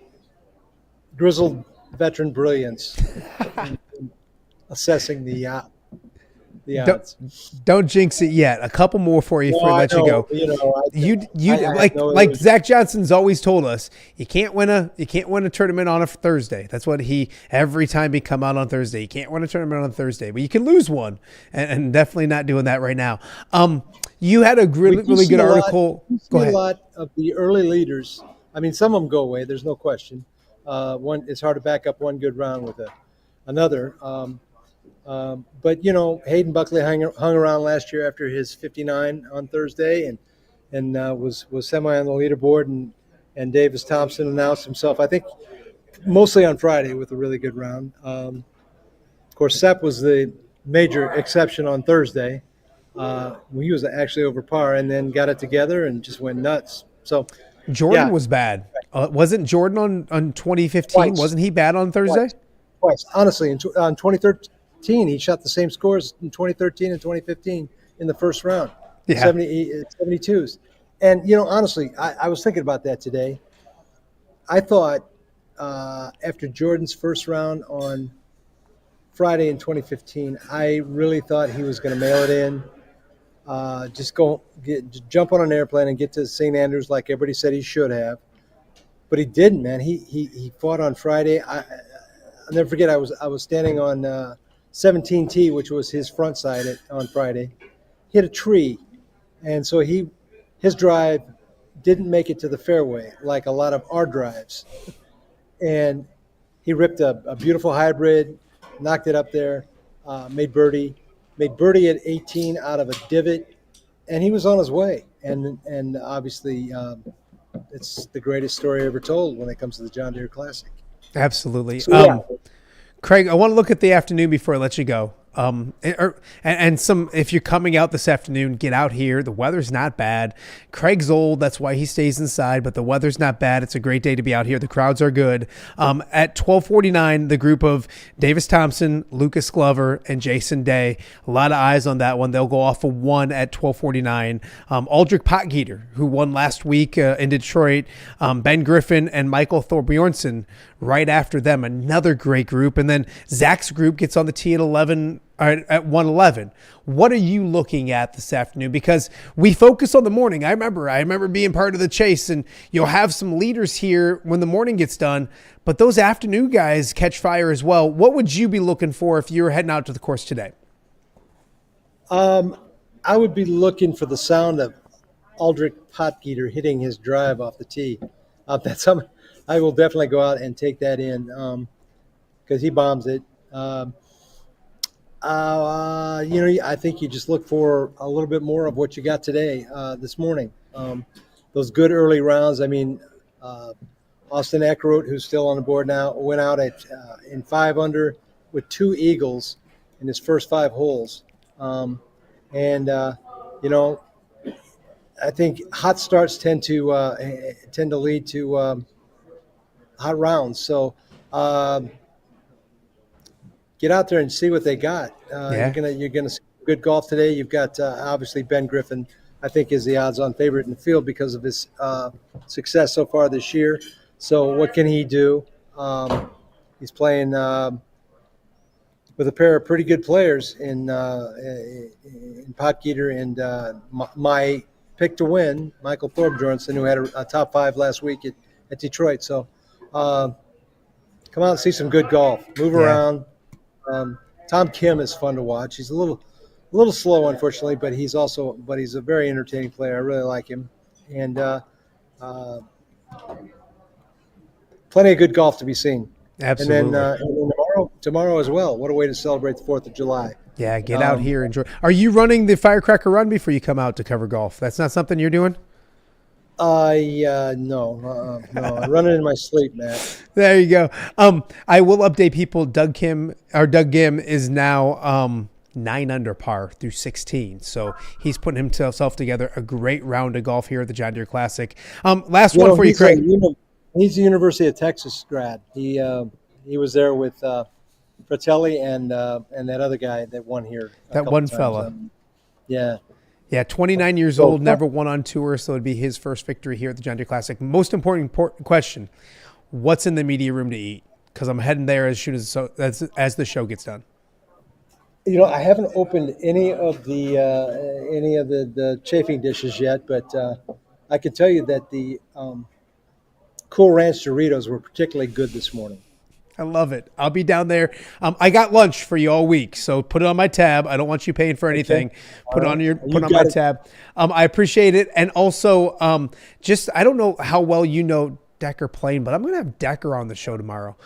grizzled veteran brilliance in assessing the odds. Don't jinx it yet. A couple more for you before I let you go. Like Zach Johnson's always told us, you can't win a tournament on a Thursday. That's what every time he come out on Thursday. You can't win a tournament on Thursday, but you can lose one, and definitely not doing that right now. You had a really good article. Go ahead. A lot of the early leaders. I mean, some of them go away. There's no question. It's hard to back up one good round with another. But Hayden Buckley hung around last year after his 59 on Thursday, and was semi on the leaderboard, and Davis Thompson announced himself, I think, mostly on Friday with a really good round. Of course, Sepp was the major exception on Thursday. He was actually over par, and then got it together and just went nuts. So Jordan was bad. Wasn't Jordan on 2015? Twice. Wasn't he bad on Thursday? Twice. Honestly, on 2013, he shot the same scores in 2013 and 2015 in the first round, 72s. And, honestly, I was thinking about that today. I thought after Jordan's first round on Friday in 2015, I really thought he was going to mail it in, just jump on an airplane and get to St. Andrews like everybody said he should have. But he didn't, man. He fought on Friday. I'll never forget, I was standing on 17T, which was his front side on Friday. Hit a tree, and so his drive didn't make it to the fairway like a lot of our drives. And he ripped a beautiful hybrid, knocked it up there, made birdie at 18 out of a divot, and he was on his way. And obviously, it's the greatest story ever told when it comes to the John Deere Classic. Absolutely. So, Craig, I want to look at the afternoon before I let you go. If you're coming out this afternoon, get out here. The weather's not bad. Craig's old. That's why he stays inside, but the weather's not bad. It's a great day to be out here. The crowds are good. At 12:49, the group of Davis Thompson, Lucas Glover, and Jason Day. A lot of eyes on that one. They'll go off a 1 at 12:49. Aldrich Potgieter, who won last week in Detroit. Ben Griffin and Michael Thorbjornsen right after them. Another great group. And then Zach's group gets on the tee at 1:11. What are you looking at this afternoon? Because we focus on the morning. I remember being part of the chase, and you'll have some leaders here when the morning gets done, but those afternoon guys catch fire as well. What would you be looking for if you were heading out to the course today? I would be looking for the sound of Aldrich Potgieter hitting his drive off the tee. That's something I will definitely go out and take that in, because he bombs it. I think you just look for a little bit more of what you got today, this morning. Those good early rounds. I mean, Austin Eckroat, who's still on the board now, went out in 5 under with 2 eagles in his first 5 holes. I think hot starts tend to lead to hot rounds. So get out there and see what they got. You're gonna see good golf today. You've got obviously Ben Griffin, I think, is the odds-on favorite in the field because of his success so far this year. So what can he do? He's playing with a pair of pretty good players in Potgieter and my pick to win, Michael Thorbjornsen, who had a top 5 last week at Detroit. So come out and see some good golf. Move around. Tom Kim is fun to watch. He's a little slow, unfortunately, but he's a very entertaining player. I really like him, and plenty of good golf to be seen. Absolutely. And then tomorrow as well. What a way to celebrate the 4th of July. Yeah, get out here, enjoy. Are you running the Firecracker Run before you come out to cover golf? That's not something you're doing? No. I run it in my sleep, Matt. There you go. I will update people. Doug Gim is now 9 under par through 16. So he's putting himself together a great round of golf here at the John Deere Classic. Last one for you, Craig. He's a University of Texas grad. He was there with Fratelli and that other guy that won here. That one fella. Yeah, 29 years old, never won on tour, so it'd be his first victory here at the John Deere Classic. Most important question, what's in the media room to eat? Because I'm heading there as soon as the show gets done. I haven't opened any of the chafing dishes yet, but I can tell you that the Cool Ranch Doritos were particularly good this morning. I love it. I'll be down there. I got lunch for you all week, so put it on my tab. I don't want you paying for anything. Okay. Put it on my tab. I appreciate it. And also, I don't know how well you know Decker Plain, but I'm going to have Decker on the show tomorrow.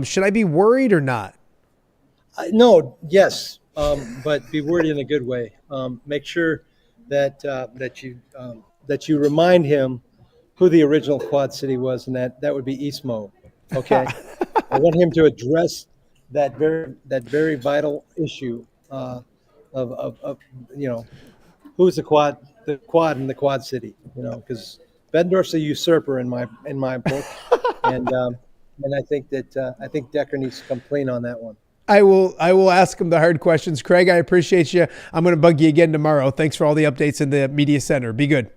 Should I be worried or not? No, yes, but be worried in a good way. Make sure that you remind him who the original Quad City was, and that would be Eastmo. Okay, I want him to address that very vital issue of who's the quad in the Quad City. Because Bettendorf's a usurper in my book, and I think Decker needs to come clean on that one. I will ask him the hard questions. Craig, I appreciate you. I'm going to bug you again tomorrow. Thanks for all the updates in the media center. Be good.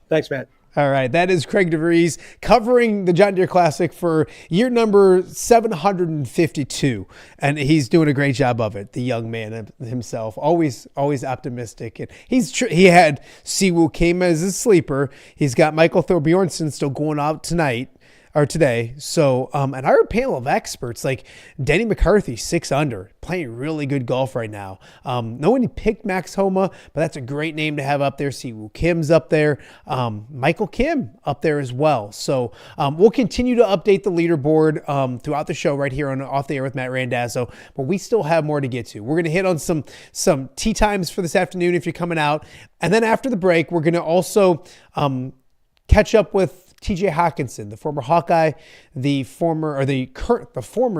Thanks, Matt. All right, that is Craig DeVrieze covering the John Deere Classic for year number 752, and he's doing a great job of it. The young man himself, always optimistic, and he had Siwoo Kim as a sleeper. He's got Michael Thorbjornsen still going out today. So, and our panel of experts like Denny McCarthy, 6 under, playing really good golf right now. No one picked Max Homa, but that's a great name to have up there. Siwoo Kim's up there. Michael Kim up there as well. So we'll continue to update the leaderboard throughout the show right here on Off the Air with Matt Randazzo, but we still have more to get to. We're going to hit on some tee times for this afternoon if you're coming out. And then after the break, we're going to also catch up with TJ Hockenson, the former Hawkeye, the former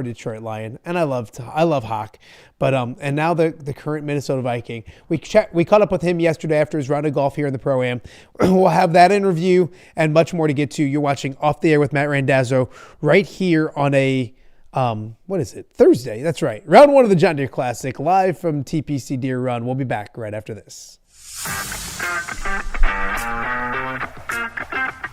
Detroit Lion, and I love Hawk, but and now the current Minnesota Viking. We caught up with him yesterday after his round of golf here in the Pro-Am. We'll have that interview and much more to get to. You're watching Off the Air with Matt Randazzo right here on a Thursday. That's right. Round 1 of the John Deere Classic, live from TPC Deere Run. We'll be back right after this.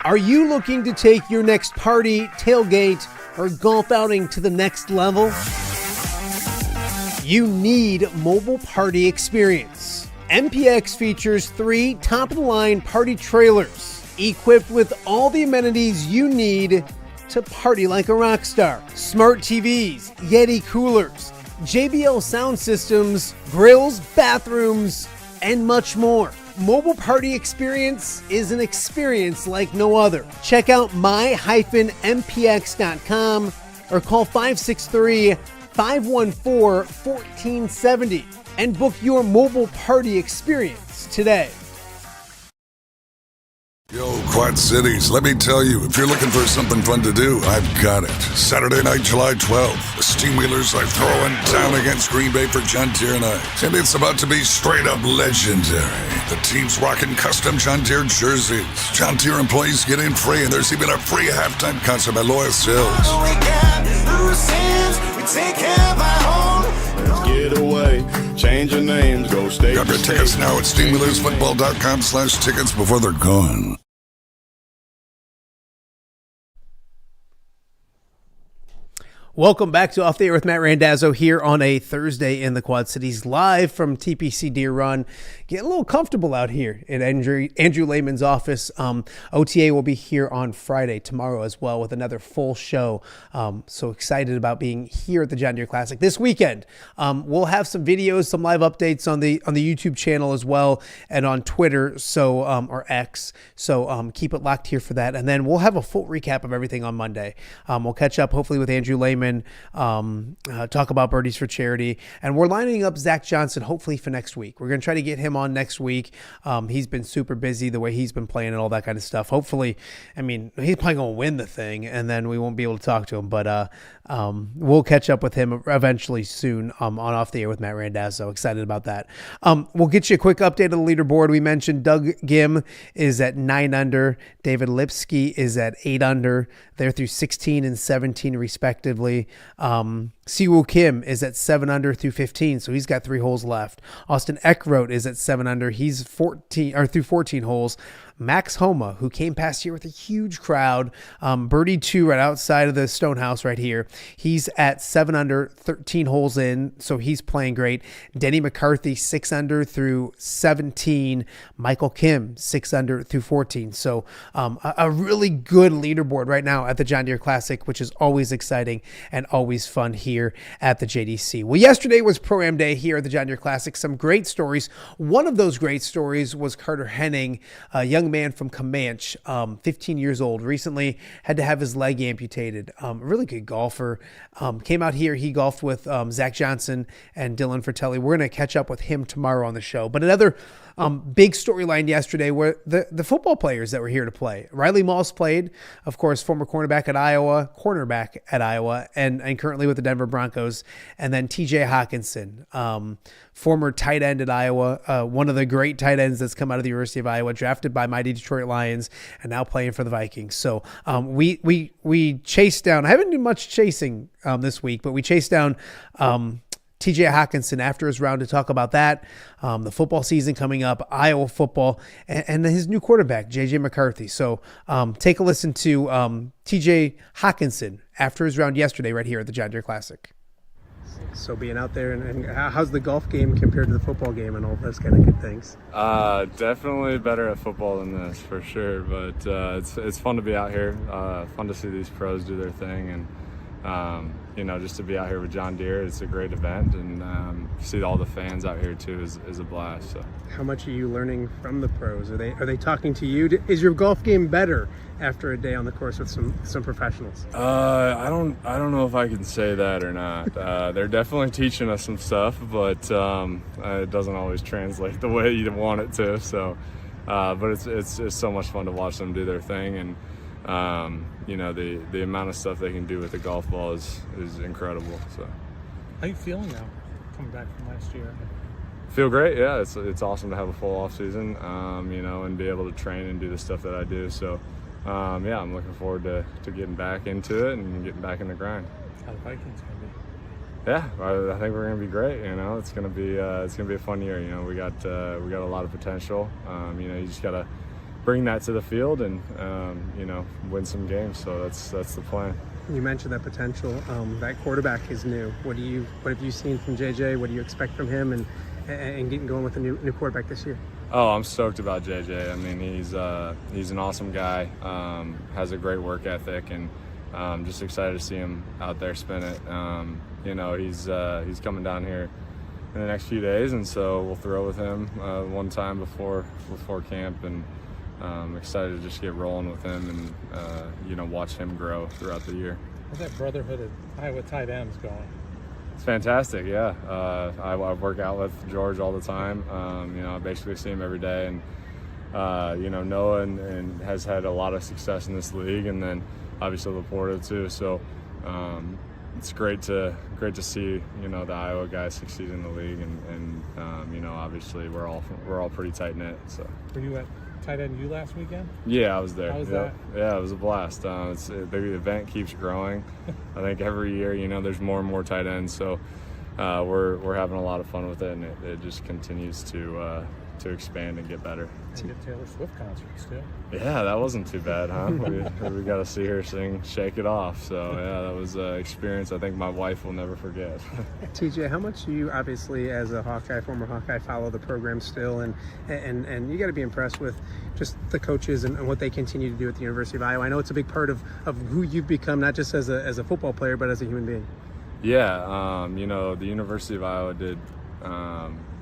Are you looking to take your next party, tailgate, or golf outing to the next level? You need Mobile Party Experience. MPX features 3 top-of-the-line party trailers equipped with all the amenities you need to party like a rock star. Smart TVs, Yeti coolers, JBL sound systems, grills, bathrooms, and much more. Mobile Party Experience is an experience like no other. Check out my-mpx.com or call 563-514-1470 and book your Mobile Party Experience today. Yo, Quad Cities, let me tell you, if you're looking for something fun to do, I've got it. Saturday night, July 12th, the Steam Wheelers are throwing down against Green Bay for John Deere night. And it's about to be straight up legendary. The team's rocking custom John Deere jerseys. John Deere employees get in free, and there's even a free halftime concert by Lois Hills. Let's get away, change your names, go state. Grab your tickets now at steamwheelersfootball.com/tickets before they're gone. Welcome back to Off the Air with Matt Randazzo here on a Thursday in the Quad Cities, live from TPC Deer Run. Getting a little comfortable out here in Andrew Lehman's office. OTA will be here on Friday, tomorrow as well, with another full show. So excited about being here at the John Deere Classic this weekend. We'll have some videos, some live updates on the YouTube channel as well, and on Twitter, or X. So keep it locked here for that. And then we'll have a full recap of everything on Monday. We'll catch up hopefully with Andrew Lehman. Talk about Birdies for Charity, and we're lining up Zach Johnson hopefully for next week. We're going to try to get him on next week. He's been super busy the way he's been playing and all that kind of stuff. Hopefully, he's probably going to win the thing, and then we won't be able to talk to him, but we'll catch up with him eventually soon on Off the Air with Matt Randazzo. Excited about that. We'll get you a quick update of the leaderboard. We mentioned Doug Gim is at 9 under. David Lipsky is at 8 under. They're through 16 and 17 respectively. Siwoo Kim is at 7 under through 15, so he's got 3 holes left. Austin Eckroat is at 7 under. He's through 14 holes. Max Homa, who came past here with a huge crowd, birdie 2 right outside of the Stonehouse right here. He's at 7 under, 13 holes in, so he's playing great. Denny McCarthy, 6 under through 17. Michael Kim, 6 under through 14. So a really good leaderboard right now at the John Deere Classic, which is always exciting and always fun here at the JDC. Well, yesterday was Pro-Am Day here at the John Deere Classic. Some great stories. One of those great stories was Carter Henning, a young man from Comanche, 15 years old, recently had to have his leg amputated. Really good golfer. Came out here. He golfed with Zach Johnson and Dylan Fratelli. We're going to catch up with him tomorrow on the show. But another big storyline yesterday were the football players that were here to play. Riley Moss played, of course, former cornerback at Iowa, and currently with the Denver Broncos. And then TJ Hockenson, former tight end at Iowa, one of the great tight ends that's come out of the University of Iowa, drafted by mighty Detroit Lions, and now playing for the Vikings. So we chased down, I haven't done much chasing this week, but we chased down TJ Hockenson after his round to talk about that, the football season coming up, Iowa football, and his new quarterback, J.J. McCarthy. So take a listen to TJ Hockenson after his round yesterday right here at the John Deere Classic. So being out there, and how's the golf game compared to the football game and all those kind of good things? Definitely better at football than this, for sure. But it's fun to be out here, fun to see these pros do their thing, and just to be out here with John Deere, it's a great event, and see all the fans out here too is a blast. So, how much are you learning from the pros? Are they talking to you? Is your golf game better after a day on the course with some professionals? I don't know if I can say that or not. They're definitely teaching us some stuff, but it doesn't always translate the way you want it to. So, but it's so much fun to watch them do their thing, and the amount of stuff they can do with the golf ball is incredible. So, how are you feeling now, coming back from last year? Feel great. Yeah, it's awesome to have a full off season, and be able to train and do the stuff that I do. So, I'm looking forward to getting back into it and getting back in the grind. How the Vikings gonna be? Yeah, I think we're gonna be great. It's gonna be a fun year. We got a lot of potential. You just gotta bring that to the field and win some games. So that's the plan. You mentioned that potential. That quarterback is new. What have you seen from JJ? What do you expect from him and getting going with a new quarterback this year? Oh, I'm stoked about JJ. He's an awesome guy. Has a great work ethic, and just excited to see him out there spin it. He's coming down here in the next few days, and so we'll throw with him one time before camp, and excited to just get rolling with him and watch him grow throughout the year. How's that brotherhood of Iowa tight ends going? It's fantastic, yeah. I work out with George all the time. I basically see him every day, and Noah and has had a lot of success in this league, and then obviously Laporta too. So it's great to see the Iowa guys succeed in the league, and obviously we're all pretty tight knit. So. Were you at tight end U last weekend? Yeah, I was there. How was that? Yeah, it was a blast. The event keeps growing. I think every year, there's more and more tight ends. So we're having a lot of fun with it, and it just continues to to expand and get better. And get Taylor Swift concerts too. Yeah, that wasn't too bad, huh? we got to see her sing "Shake It Off." So yeah, that was an experience I think my wife will never forget. TJ, how much do you, obviously, as a Hawkeye, former Hawkeye, follow the program still, and you got to be impressed with just the coaches and what they continue to do at the University of Iowa. I know it's a big part of who you've become, not just as a football player, but as a human being. Yeah, the University of Iowa did,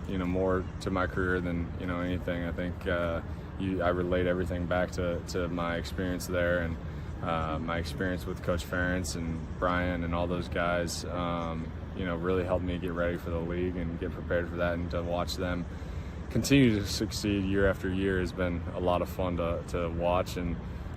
more to my career than, anything. I think I relate everything back to my experience there and my experience with Coach Ferentz and Brian and all those guys, really helped me get ready for the league and get prepared for that, and to watch them continue to succeed year after year has been a lot of fun to watch. And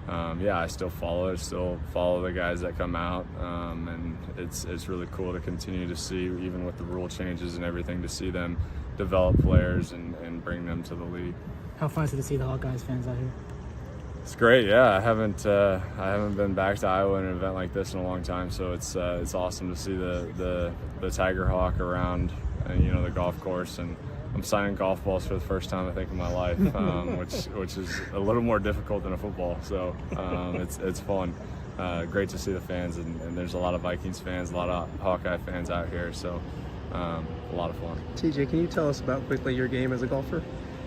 I still follow it, still follow the guys that come out, and it's really cool to continue to see, even with the rule changes and everything, to see them develop players and bring them to the league. How fun is it to see the Hawkeyes fans out here? It's great, yeah. I haven't been back to Iowa in an event like this in a long time, so it's awesome to see the Tiger Hawk around, the golf course. And I'm signing golf balls for the first time, I think, in my life, which is a little more difficult than a football. So it's fun. Great to see the fans, and there's a lot of Vikings fans, a lot of Hawkeye fans out here. So a lot of fun. TJ, can you tell us about quickly your game as a golfer?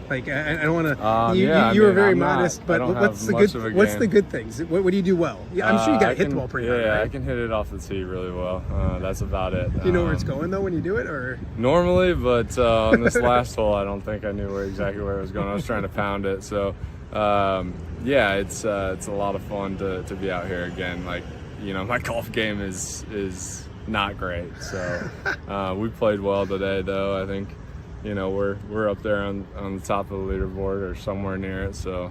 Like, I don't want to. You were very modest, but what's the good things? What do you do well? Yeah, I'm sure you got to hit the ball pretty hard. Yeah, right? I can hit it off the tee really well. That's about it. Do you know where it's going though when you do it, or? Normally, but on this last hole, I don't think I knew exactly where it was going. I was trying to pound it, so it's a lot of fun to be out here again. Like, my golf game is not great, so we played well today, though. I think. We're up there on the top of the leaderboard or somewhere near it. So,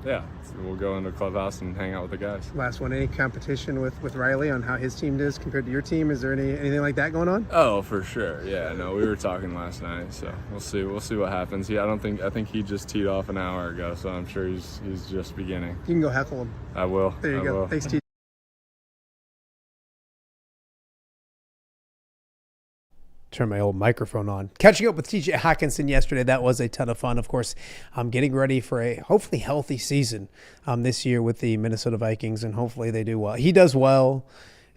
so we'll go into the clubhouse and hang out with the guys. Last one, any competition with Riley on how his team does compared to your team? Is there anything like that going on? Oh, for sure. Yeah, no, we were talking last night, so we'll see what happens. I think he just teed off an hour ago, so I'm sure he's just beginning. You can go heckle him. I will. There you go. Thanks, TJ. Turn my old microphone on. Catching up with TJ Hockenson yesterday, that was a ton of fun. Of course, I'm getting ready for a hopefully healthy season this year with the Minnesota Vikings, and hopefully they do well. He does well.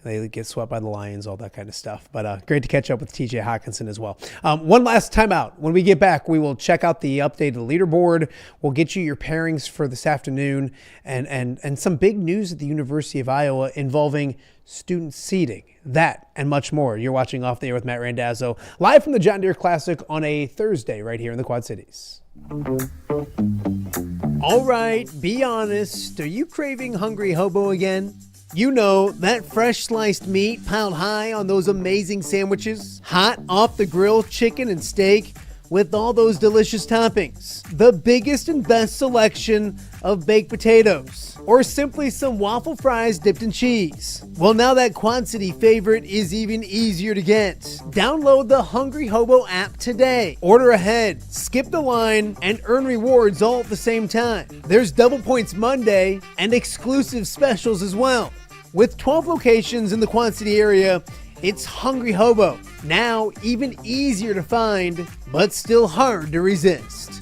They get swept by the Lions, all that kind of stuff. But great to catch up with TJ Hockenson as well. One last time out. When we get back, we will check out the updated leaderboard. We'll get you your pairings for this afternoon, and some big news at the University of Iowa involving student seating. That and much more. You're watching Off the Air with Matt Randazzo, live from the John Deere Classic on a Thursday right here in the Quad Cities. All right, be honest. Are you craving Hungry Hobo again? You know, that fresh sliced meat piled high on those amazing sandwiches, hot off the grill chicken and steak with all those delicious toppings, the biggest and best selection of baked potatoes, or simply some waffle fries dipped in cheese. Well, now that Quad City favorite is even easier to get. Download the Hungry Hobo app today. Order ahead, skip the line, and earn rewards all at the same time. There's Double Points Monday and exclusive specials as well. With 12 locations in the Quad City area, it's Hungry Hobo. Now even easier to find, but still hard to resist.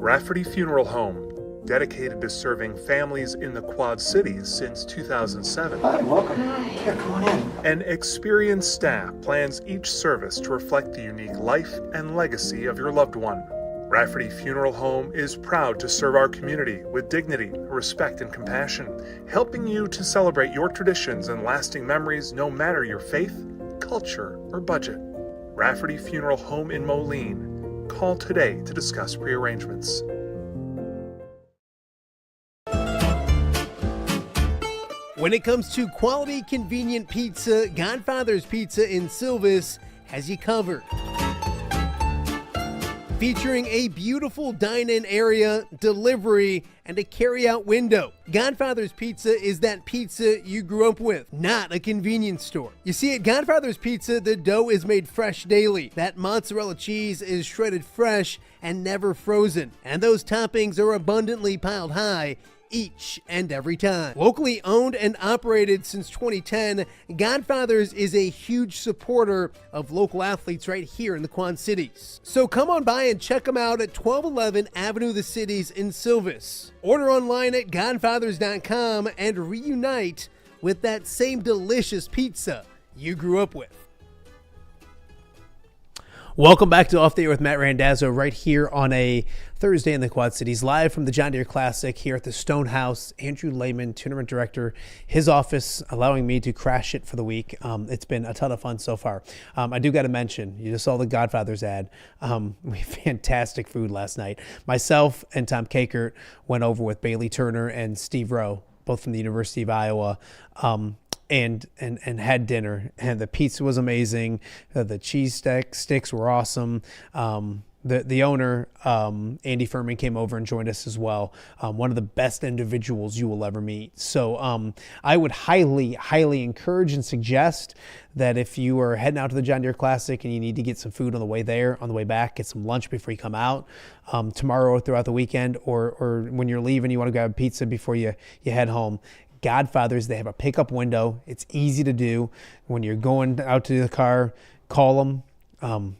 Rafferty Funeral Home, dedicated to serving families in the Quad Cities since 2007. Hi, welcome. Yeah, come on in. An experienced staff plans each service to reflect the unique life and legacy of your loved one. Rafferty Funeral Home is proud to serve our community with dignity, respect, and compassion, helping you to celebrate your traditions and lasting memories no matter your faith, culture, or budget. Rafferty Funeral Home in Moline. Call today to discuss prearrangements. When it comes to quality, convenient pizza, Godfather's Pizza in Silvis has you covered. Featuring a beautiful dine-in area, delivery, and a carry-out window. Godfather's Pizza is that pizza you grew up with, not a convenience store. You see, at Godfather's Pizza, the dough is made fresh daily. That mozzarella cheese is shredded fresh and never frozen. And those toppings are abundantly piled high, each and every time. Locally owned and operated since 2010, Godfathers is a huge supporter of local athletes right here in the Quad Cities. So come on by and check them out at 1211 Avenue of the Cities in Silvis. Order online at godfathers.com and reunite with that same delicious pizza you grew up with. Welcome back to Off the Air with Matt Randazzo right here on a Thursday in the Quad Cities, live from the John Deere Classic here at the Stone House. Andrew Lehman, Tournamenrt Director, his office allowing me to crash it for the week. It's been a ton of fun so far. I do got to mention, you just saw the Godfathers ad. We had fantastic food last night. Myself and Tom Kakert went over with Bailey Turner and Steve Rowe, both from the University of Iowa. And had dinner, and the pizza was amazing. The cheese sticks were awesome. The owner, Andy Furman, came over and joined us as well. One of the best individuals you will ever meet. So I would highly encourage and suggest that if you are heading out to the John Deere Classic and you need to get some food on the way there, on the way back, get some lunch before you come out, tomorrow or throughout the weekend, or when you're leaving, you want to grab pizza before you head home. Godfathers, they have a pickup window. It's easy to do. When you're going out to the car, call them.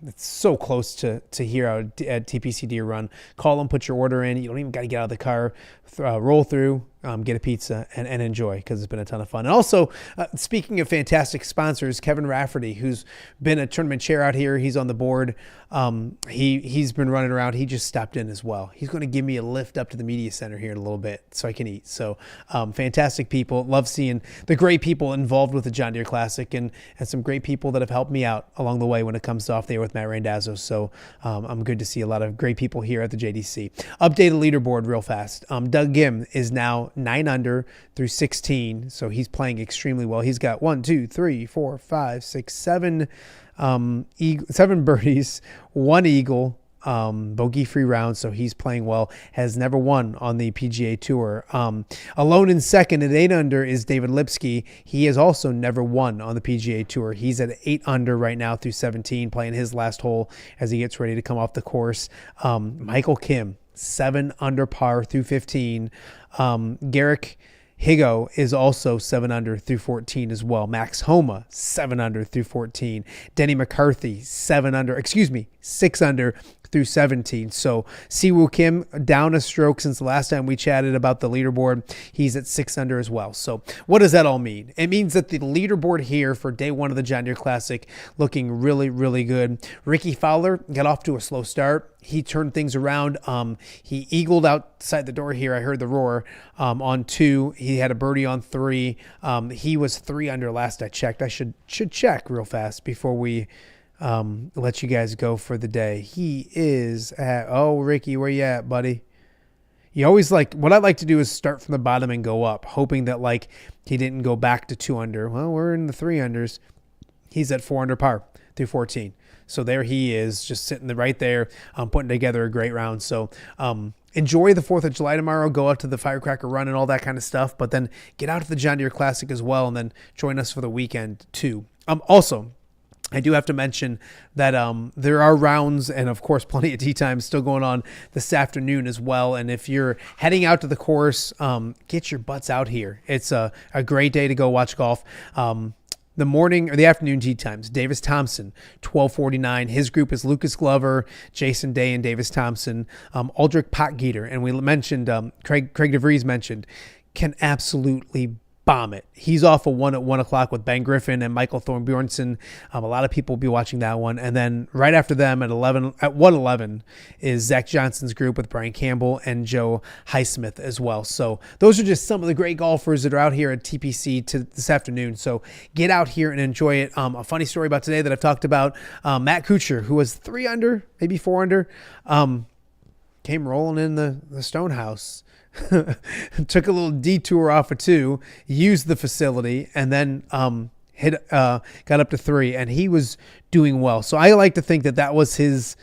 It's so close to here out at TPC Deer Run. Call them, put your order in. You don't even got to get out of the car. Roll through, get a pizza, and enjoy, because it's been a ton of fun. And also, speaking of fantastic sponsors, Kevin Rafferty, who's been a tournament chair out here. He's on the board. He's been running around. He just stopped in as well. He's going to give me a lift up to the media center here in a little bit so I can eat. So fantastic people. Love seeing the great people involved with the John Deere Classic, and some great people that have helped me out along the way when it comes to Off the Air with Matt Randazzo. So I'm good to see a lot of great people here at the JDC. Updated leaderboard real fast. Doug Gim is now 9 under through 16, so he's playing extremely well. He's got 7 birdies, 1 eagle, bogey-free round, so he's playing well. Has never won on the PGA Tour. Alone in second at 8 under is David Lipsky. He has also never won on the PGA Tour. He's at 8 under right now through 17, playing his last hole as he gets ready to come off the course. Michael Kim, 7 under par through 15. Garrick Higo is also 7 under through 14 as well. Max Homa, 7 under through 14. Denny McCarthy, 6 under through 17. So Siwoo Kim down a stroke since the last time we chatted about the leaderboard. He's at 6 under as well. So what does that all mean? It means that the leaderboard here for day 1 of the John Deere Classic looking really, really good. Ricky Fowler got off to a slow start. He turned things around. He eagled outside the door here. I heard the roar on 2. He had a birdie on 3. He was 3 under last I checked. I should check real fast before we let you guys go for the day. He is at, Ricky, where you at, buddy? You always what I like to do is start from the bottom and go up, hoping that he didn't go back to 2 under. Well, we're in the 3 unders. He's at 4 under par through 14. So there he is, just sitting right there, putting together a great round. So enjoy the 4th of July tomorrow. Go out to the Firecracker Run and all that kind of stuff. But then get out to the John Deere Classic as well, and then join us for the weekend too. Also, I do have to mention that there are rounds and, of course, plenty of tee time still going on this afternoon as well. And if you're heading out to the course, get your butts out here. It's a great day to go watch golf. The morning or the afternoon tee times, Davis Thompson, 12:49. His group is Lucas Glover, Jason Day, and Davis Thompson. Aldrich Potgieter, and we mentioned, Craig DeVrieze mentioned, can absolutely bomb it. He's off a 1 at 1 o'clock with Ben Griffin and Michael Thornbjornson. A lot of people will be watching that one. And then right after them at 1:11 is Zach Johnson's group with Brian Campbell and Joe Highsmith as well. So those are just some of the great golfers that are out here at TPC this afternoon. So get out here and enjoy it. A funny story about today that I've talked about, Matt Kuchar, who was 3 under, maybe 4 under, came rolling in the Stone House. Took a little detour off of 2, used the facility, and then got up to 3, and he was doing well. So I like to think that was his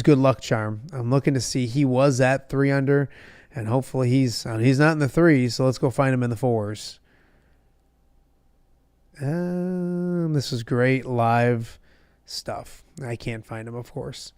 good luck charm. I'm looking to see, he was at 3 under, and hopefully he's not in the 3s. So let's go find him in the 4s. This is great live stuff. I can't find him, of course.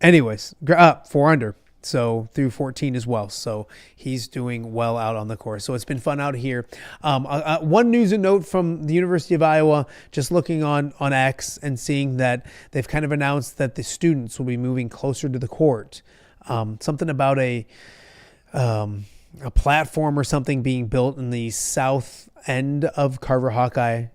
Anyways, 4 under. So through 14 as well. So he's doing well out on the course. So it's been fun out here. One news and note from the University of Iowa, just looking on X and seeing that they've kind of announced that the students will be moving closer to the court. Something about a platform or something being built in the south end of Carver Hawkeye.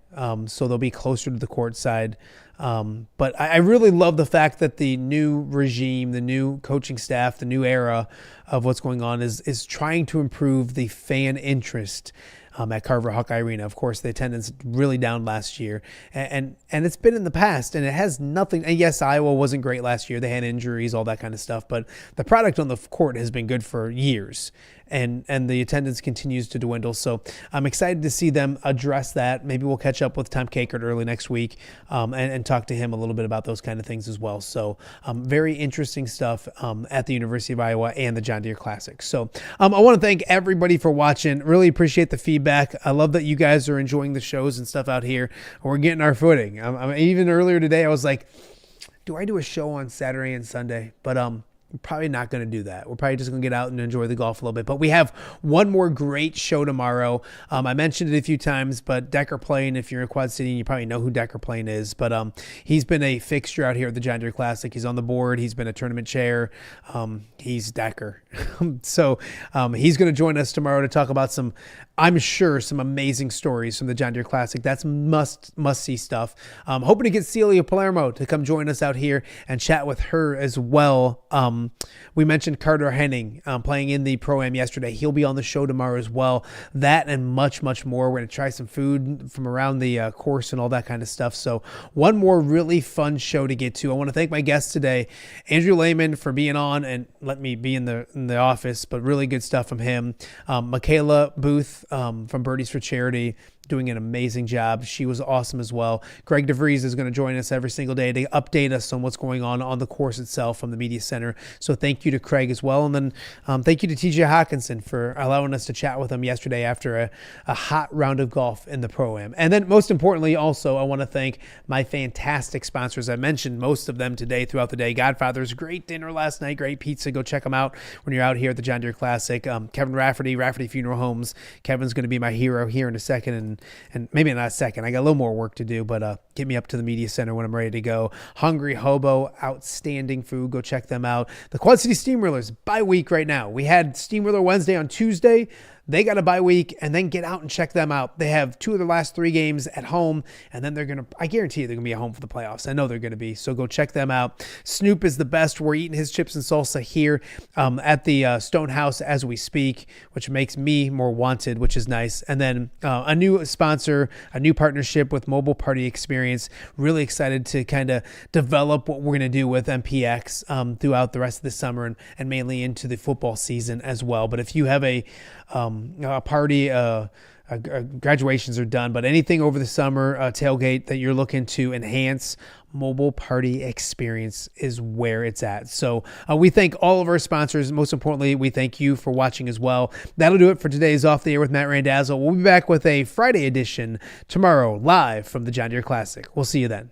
So they'll be closer to the court side. But I really love the fact that the new regime, the new coaching staff, the new era of what's going on is trying to improve the fan interest at Carver Hawkeye Arena. Of course, the attendance really down last year, and it's been in the past, and it has nothing. And yes, Iowa wasn't great last year; they had injuries, all that kind of stuff. But the product on the court has been good for years, and the attendance continues to dwindle. So I'm excited to see them address that. Maybe we'll catch up with Tom Kakert early next week and talk to him a little bit about those kind of things as well. So very interesting stuff at the University of Iowa and the John Deere Classic. So I want to thank everybody for watching. Really appreciate the feedback. I love that you guys are enjoying the shows and stuff out here. We're getting our footing. Even earlier today, I was like, do I do a show on Saturday and Sunday? But we're probably not going to do that. We're probably just going to get out and enjoy the golf a little bit. But we have one more great show tomorrow. I mentioned it a few times, but Decker Plane, if you're in Quad City, you probably know who Decker Plane is. But he's been a fixture out here at the John Deere Classic. He's on the board. He's been a tournament chair. He's Decker. So he's going to join us tomorrow to talk about I'm sure some amazing stories from the John Deere Classic. That's must-see stuff. Hoping to get Celia Palermo to come join us out here and chat with her as well. We mentioned Carter Henning playing in the Pro-Am yesterday. He'll be on the show tomorrow as well. That and much, much more. We're going to try some food from around the course and all that kind of stuff. So one more really fun show to get to. I want to thank my guest today, Andrew Lehman, for being on and let me be in the office, but really good stuff from him. Micaela Booth from Birdies for Charity, doing an amazing job. She was awesome as well. Greg DeVrieze is going to join us every single day to update us on what's going on the course itself from the media center. So thank you to Craig as well. And then thank you to TJ Hockenson for allowing us to chat with him yesterday after a hot round of golf in the Pro-Am. And then most importantly, also, I want to thank my fantastic sponsors. I mentioned most of them today throughout the day. Godfather's great dinner last night, great pizza. Go check them out when you're out here at the John Deere Classic. Kevin Rafferty Funeral Homes. Kevin's going to be my hero here in a second, and maybe not a second. I got a little more work to do, but get me up to the media center when I'm ready to go. Hungry Hobo, outstanding food. Go check them out. The Quad City Steamrollers, bye week right now. We had Steamroller Wednesday on Tuesday. They got a bye week, and then get out and check them out. They have 2 of their last 3 games at home, and then I guarantee you they're going to be at home for the playoffs. I know they're going to be, so go check them out. Snoop is the best. We're eating his chips and salsa here at the Stone House as we speak, which makes me more wanted, which is nice. And then a new sponsor, a new partnership with Mobile Party Experience. Really excited to kind of develop what we're going to do with MPX throughout the rest of the summer and mainly into the football season as well. But if you have a party, graduations are done, but anything over the summer, tailgate that you're looking to enhance, Mobile Party Experience is where it's at. So we thank all of our sponsors. Most importantly, we thank you for watching as well. That'll do it for today's Off the Air with Matt Randazzo. We'll be back with a Friday edition tomorrow, live from the John Deere Classic. We'll see you then.